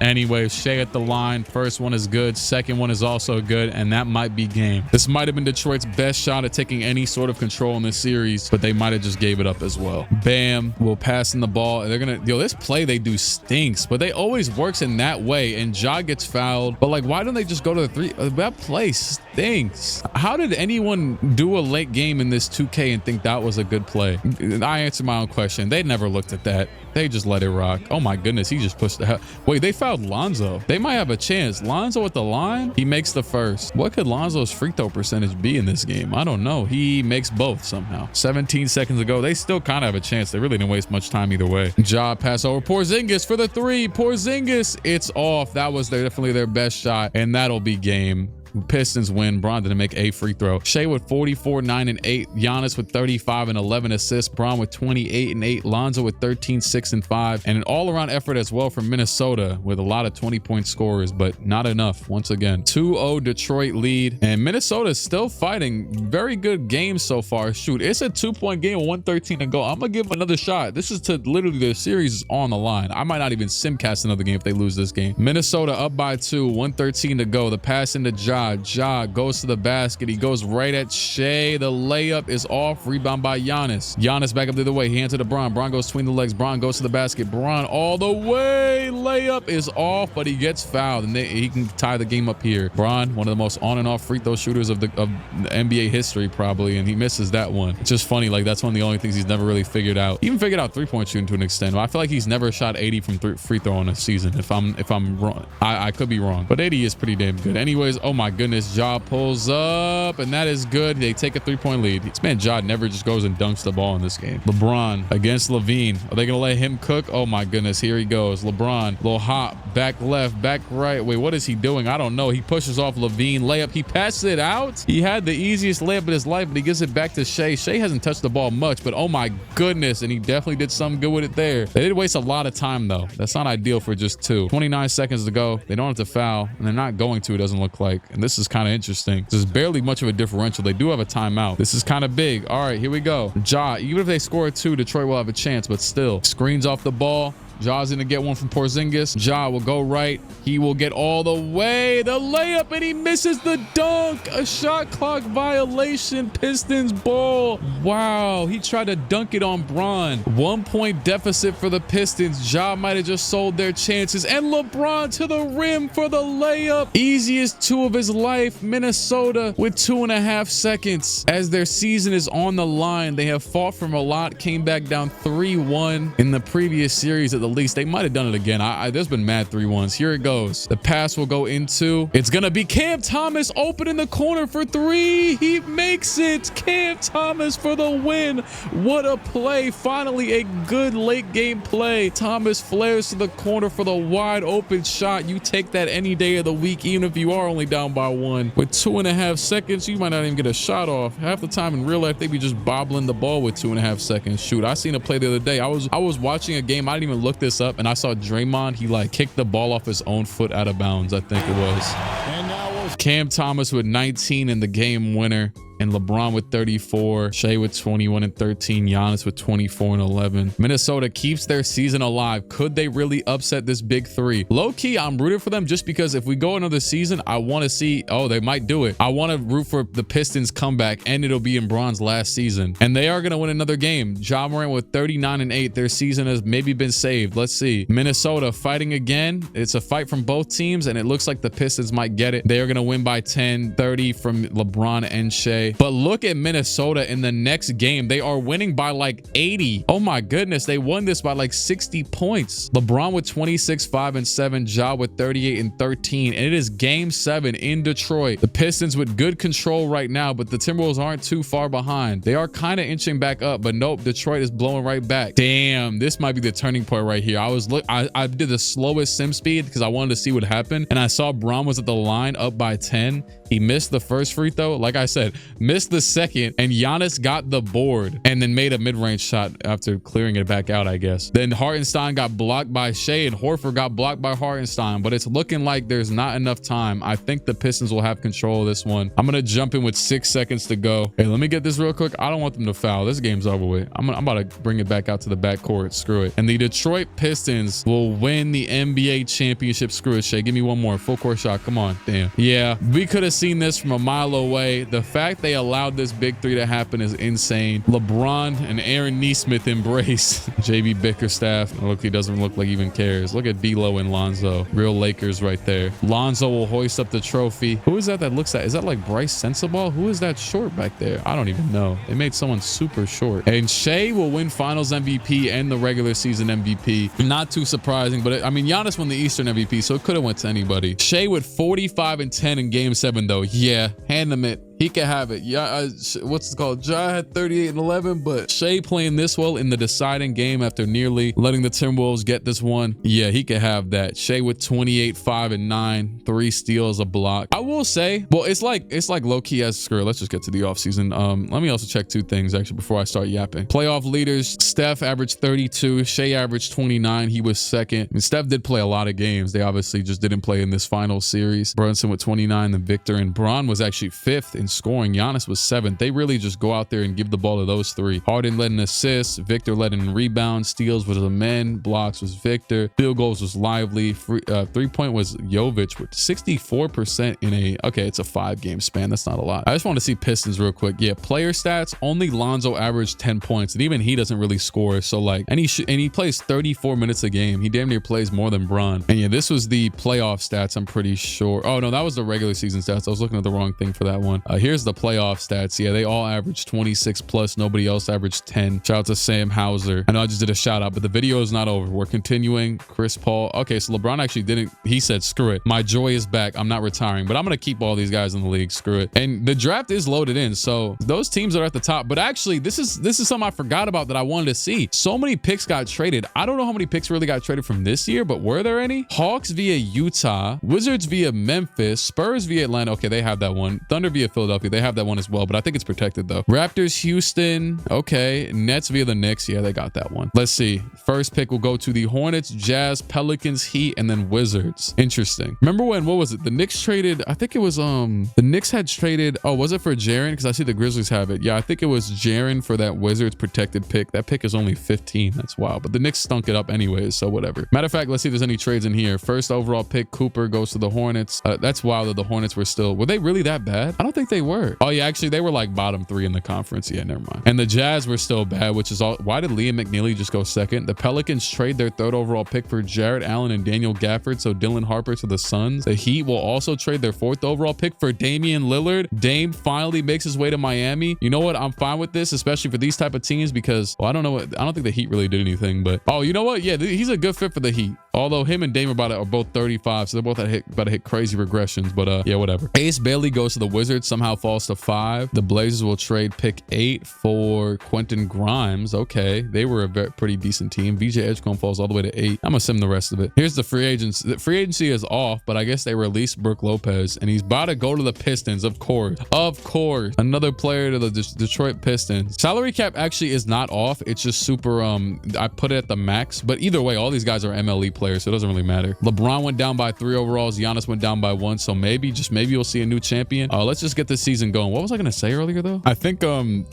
Anyway, Shea at the line. First one is good. Second one is also good, and that might be game. This might have been Detroit's best shot at taking any sort of control in this series, but they might have just gave it up as well. Bam will pass in the ball. They're gonna, this play they do stinks, but they always works in that way, and Ja gets fouled. But like, why don't they just go to the 3? That play stinks. How did anyone do a late game in this 2K and think that was a good play? I answered my own question. They never looked at that. They just let it rock. Oh my goodness, he just pushed the hell. Wait, they fouled Lonzo. They might have a chance. Lonzo at the line, he makes the first. What could Lonzo's free throw percentage be in this game? I don't know. He makes both somehow. 17 seconds ago, they still kind of have a chance. They really didn't waste much time either way. Ja pass over Porzingis for the 3. Porzingis, it's off. That was definitely their best shot, and that'll be game. Pistons win. Bron didn't make a free throw. Shea with 44, 9 and 8. Giannis with 35 and 11 assists. Bron with 28 and 8. Lonzo with 13, 6 and 5. And an all-around effort as well from Minnesota with a lot of 20-point scorers, but not enough once again. 2-0 Detroit lead, and Minnesota is still fighting. Very good game so far. Shoot, it's a 2-point game with 113 to go. I'm gonna give them another shot. This is to literally, the series is on the line. I might not even simcast another game if they lose this game. Minnesota up by 2, 113 to go. The pass into Ja. Ja. Ja goes to the basket. He goes right at Shea. The layup is off. Rebound by Giannis. Giannis back up the other way. Hand to the Bron. Bron goes between the legs. Bron goes to the basket. Bron all the way. Layup is off, but he gets fouled, and he can tie the game up here. Bron, one of the most on and off free throw shooters of the NBA history, probably, and he misses that one. It's just funny. Like, that's one of the only things he's never really figured out. He even figured out three-point shooting to an extent. But I feel like he's never shot 80 from free throw in a season. If I'm wrong, I could be wrong, but 80 is pretty damn good. Anyways, oh my goodness, Ja pulls up, and that is good. They take a 3-point lead. This man Ja never just goes and dunks the ball in this game. LeBron against Levine. Are they gonna let him cook? Oh my goodness, here he goes. LeBron, little hop, back left, back right. Wait, what is he doing? I don't know. He pushes off Levine. Layup. He passes it out. He had the easiest layup of his life, but he gives it back to Shea. Shea hasn't touched the ball much, but oh my goodness, and he definitely did something good with it there. They did waste a lot of time though. That's not ideal for just two. 29 seconds to go. They don't have to foul, and they're not going to, it doesn't look like. And this is kind of interesting. There's barely much of a differential. They do have a timeout. This is kind of big. All right, here we go. Ja, even if they score two, Detroit will have a chance, but still. Screens off the ball. Ja's gonna get one from Porzingis. Ja will go right. He will get all the way. The layup, and he misses the dunk. A shot clock violation. Pistons ball. Wow, he tried to dunk it on Bron. 1 point deficit for the Pistons. Ja might have just sold their chances. And LeBron to the rim for the layup. Easiest two of his life. Minnesota with 2.5 seconds. As their season is on the line, they have fought from a lot. Came back down 3-1 in the previous series at the least. They might have done it again. There's been mad 3-1s. Here it goes. The pass will go into. It's gonna be Cam Thomas open in the corner for three. He makes it. Cam Thomas for the win. What a play. Finally a good late game play. Thomas flares to the corner for the wide open shot. You take that any day of the week, even if you are only down by one. With 2.5 seconds, you might not even get a shot off. Half the time in real life, they be just bobbling the ball with 2.5 seconds. Shoot, I seen a play the other day. I was watching a game. I didn't even look this up, and I saw Draymond. He like kicked the ball off his own foot out of bounds, I think it was. And now Cam Thomas with 19 in the game winner. And LeBron with 34, Shea with 21 and 13, Giannis with 24 and 11. Minnesota keeps their season alive. Could they really upset this big three? Low key, I'm rooting for them just because if we go another season, I want to see, oh, they might do it. I want to root for the Pistons comeback, and it'll be in Bron's last season. And they are going to win another game. Ja Morant with 39 and 8. Their season has maybe been saved. Let's see. Minnesota fighting again. It's a fight from both teams, and it looks like the Pistons might get it. They are going to win by 10, 30 from LeBron and Shea. But look at Minnesota in the next game. They are winning by like 80. Oh my goodness. They won this by like 60 points. LeBron with 26, 5 and 7. Ja with 38 and 13. And it is game 7 in Detroit. The Pistons with good control right now, but the Timberwolves aren't too far behind. They are kind of inching back up, but nope, Detroit is blowing right back. Damn, this might be the turning point right here. I did the slowest sim speed because I wanted to see what happened. And I saw Bron was at the line up by 10. He missed the first free throw. Like I said, missed the second, and Giannis got the board and then made a mid-range shot after clearing it back out, I guess. Then Hartenstein got blocked by Shea, and Horford got blocked by Hartenstein, but it's looking like there's not enough time. I think the Pistons will have control of this one. I'm going to jump in with 6 seconds to go. Hey, let me get this real quick. I don't want them to foul. This game's over with. I'm about to bring it back out to the backcourt. Screw it. And the Detroit Pistons will win the NBA championship. Screw it, Shea. Give me one more. Full court shot. Come on. Damn. Yeah, we could have seen this from a mile away. The fact they allowed this big three to happen is insane. LeBron and Aaron Nesmith embrace. JB Bickerstaff. Look, he doesn't look like he even cares. Look at D'Lo and Lonzo. Real Lakers right there. Lonzo will hoist up the trophy. Who is that looks at? Is that like Bryce Sensabaugh? Who is that short back there? I don't even know. They made someone super short. And Shea will win finals MVP and the regular season MVP. Not too surprising, but I mean, Giannis won the Eastern MVP, so it could have went to anybody. Shea with 45 and 10 in game 7 though. Yeah, hand him it. He can have it. Yeah, what's it called? Ja had 38 and 11, but Shea playing this well in the deciding game after nearly letting the Timberwolves get this one. Yeah, he can have that. Shea with 28, 5 and 9, 3 steals, a block. I will say, well, it's like low key as screw. Let's just get to the offseason. Let me also check 2 things actually before I start yapping. Playoff leaders: Steph averaged 32, Shea averaged 29. He was second. I mean, Steph did play a lot of games. They obviously just didn't play in this final series. Brunson with 29, then Victor, and Bron was actually 5th in scoring. Giannis was 7th. They really just go out there and give the ball to those three. Harden led in assists. Victor led in rebounds. Steals was Amen. Blocks was Victor. Field goals was Lively. Three-point was Jovic with 64% in a, okay, it's a 5-game span. That's not a lot. I just want to see Pistons real quick. Yeah, player stats, only Lonzo averaged 10 points, and even he doesn't really score. So like, and he plays 34 minutes a game. He damn near plays more than Bron. And yeah, this was the playoff stats, I'm pretty sure. Oh no, that was the regular season stats. I was looking at the wrong thing for that one. Here's the playoff stats. Yeah, they all averaged 26 plus. Nobody else averaged 10. Shout out to Sam Hauser. I know I just did a shout out, but the video is not over. We're continuing. Chris Paul. Okay, so LeBron actually didn't. He said, screw it. My joy is back. I'm not retiring, but I'm going to keep all these guys in the league. Screw it. And the draft is loaded in. So those teams are at the top. But actually, this is something I forgot about that I wanted to see. So many picks got traded. I don't know how many picks really got traded from this year, but were there any? Hawks via Utah, Wizards via Memphis, Spurs via Atlanta. Okay, they have that one. Thunder via Philadelphia. They have that one as well, but I think it's protected though. Raptors, Houston. Okay. Nets via the Knicks. Yeah, they got that one. Let's see. First pick will go to the Hornets, Jazz, Pelicans, Heat, and then Wizards. Interesting. Remember when, what was it? The Knicks traded, I think it was, the Knicks had traded, oh, was it for Jaren? Because I see the Grizzlies have it. Yeah, I think it was Jaren for that Wizards protected pick. That pick is only 15. That's wild. But the Knicks stunk it up anyways, so whatever. Matter of fact, let's see if there's any trades in here. First overall pick, Cooper goes to the Hornets. That's wild that the Hornets were they really that bad? I don't think they were. Oh yeah, actually they were like bottom 3 in the conference. Yeah, never mind. And the Jazz were still bad, which is all. Why did Liam McNeely just go second? The Pelicans trade their 3rd overall pick for Jarrett Allen and Daniel Gafford, so Dylan Harper to the Suns. The Heat will also trade their 4th overall pick for Damian Lillard. Dame finally makes his way to Miami. You know what? I'm fine with this, especially for these type of teams, because, well, I don't think the Heat really did anything, but oh, you know what? Yeah, he's a good fit for the Heat. Although him and Dame are both 35, so they're both about to hit crazy regressions, but yeah, whatever. Ace Bailey goes to the Wizards, somehow falls to 5. The Blazers will trade pick 8 for Quentin Grimes. Okay, they were a pretty decent team. VJ Edgecombe falls all the way to 8. I'm gonna sim the rest of it. Here's the free agents. The free agency is off, but I guess they released Brook Lopez, and he's about to go to the Pistons, of course. Of course, another player to the Detroit Pistons. Salary cap actually is not off. It's just super. I put it at the max, but either way, all these guys are MLE players, so it doesn't really matter. LeBron went down by 3 overalls. Giannis went down by 1, so maybe you'll see a new champion. Let's just get this season going. What was I gonna say earlier though? I think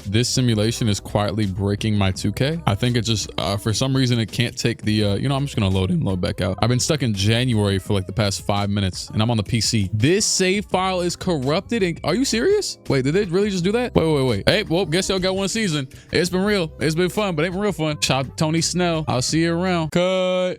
this simulation is quietly breaking my 2K. I think it just for some reason it can't take the I'm just gonna load back out. I've been stuck in January for like the past 5 minutes, and I'm on the PC. This save file is corrupted. And are you serious? Wait, did they really just do that? Wait. Hey, well, guess y'all got one season. It's been real. It's been fun, but it ain't been real fun. Shout out to Tony Snell. I'll see you around. Cut.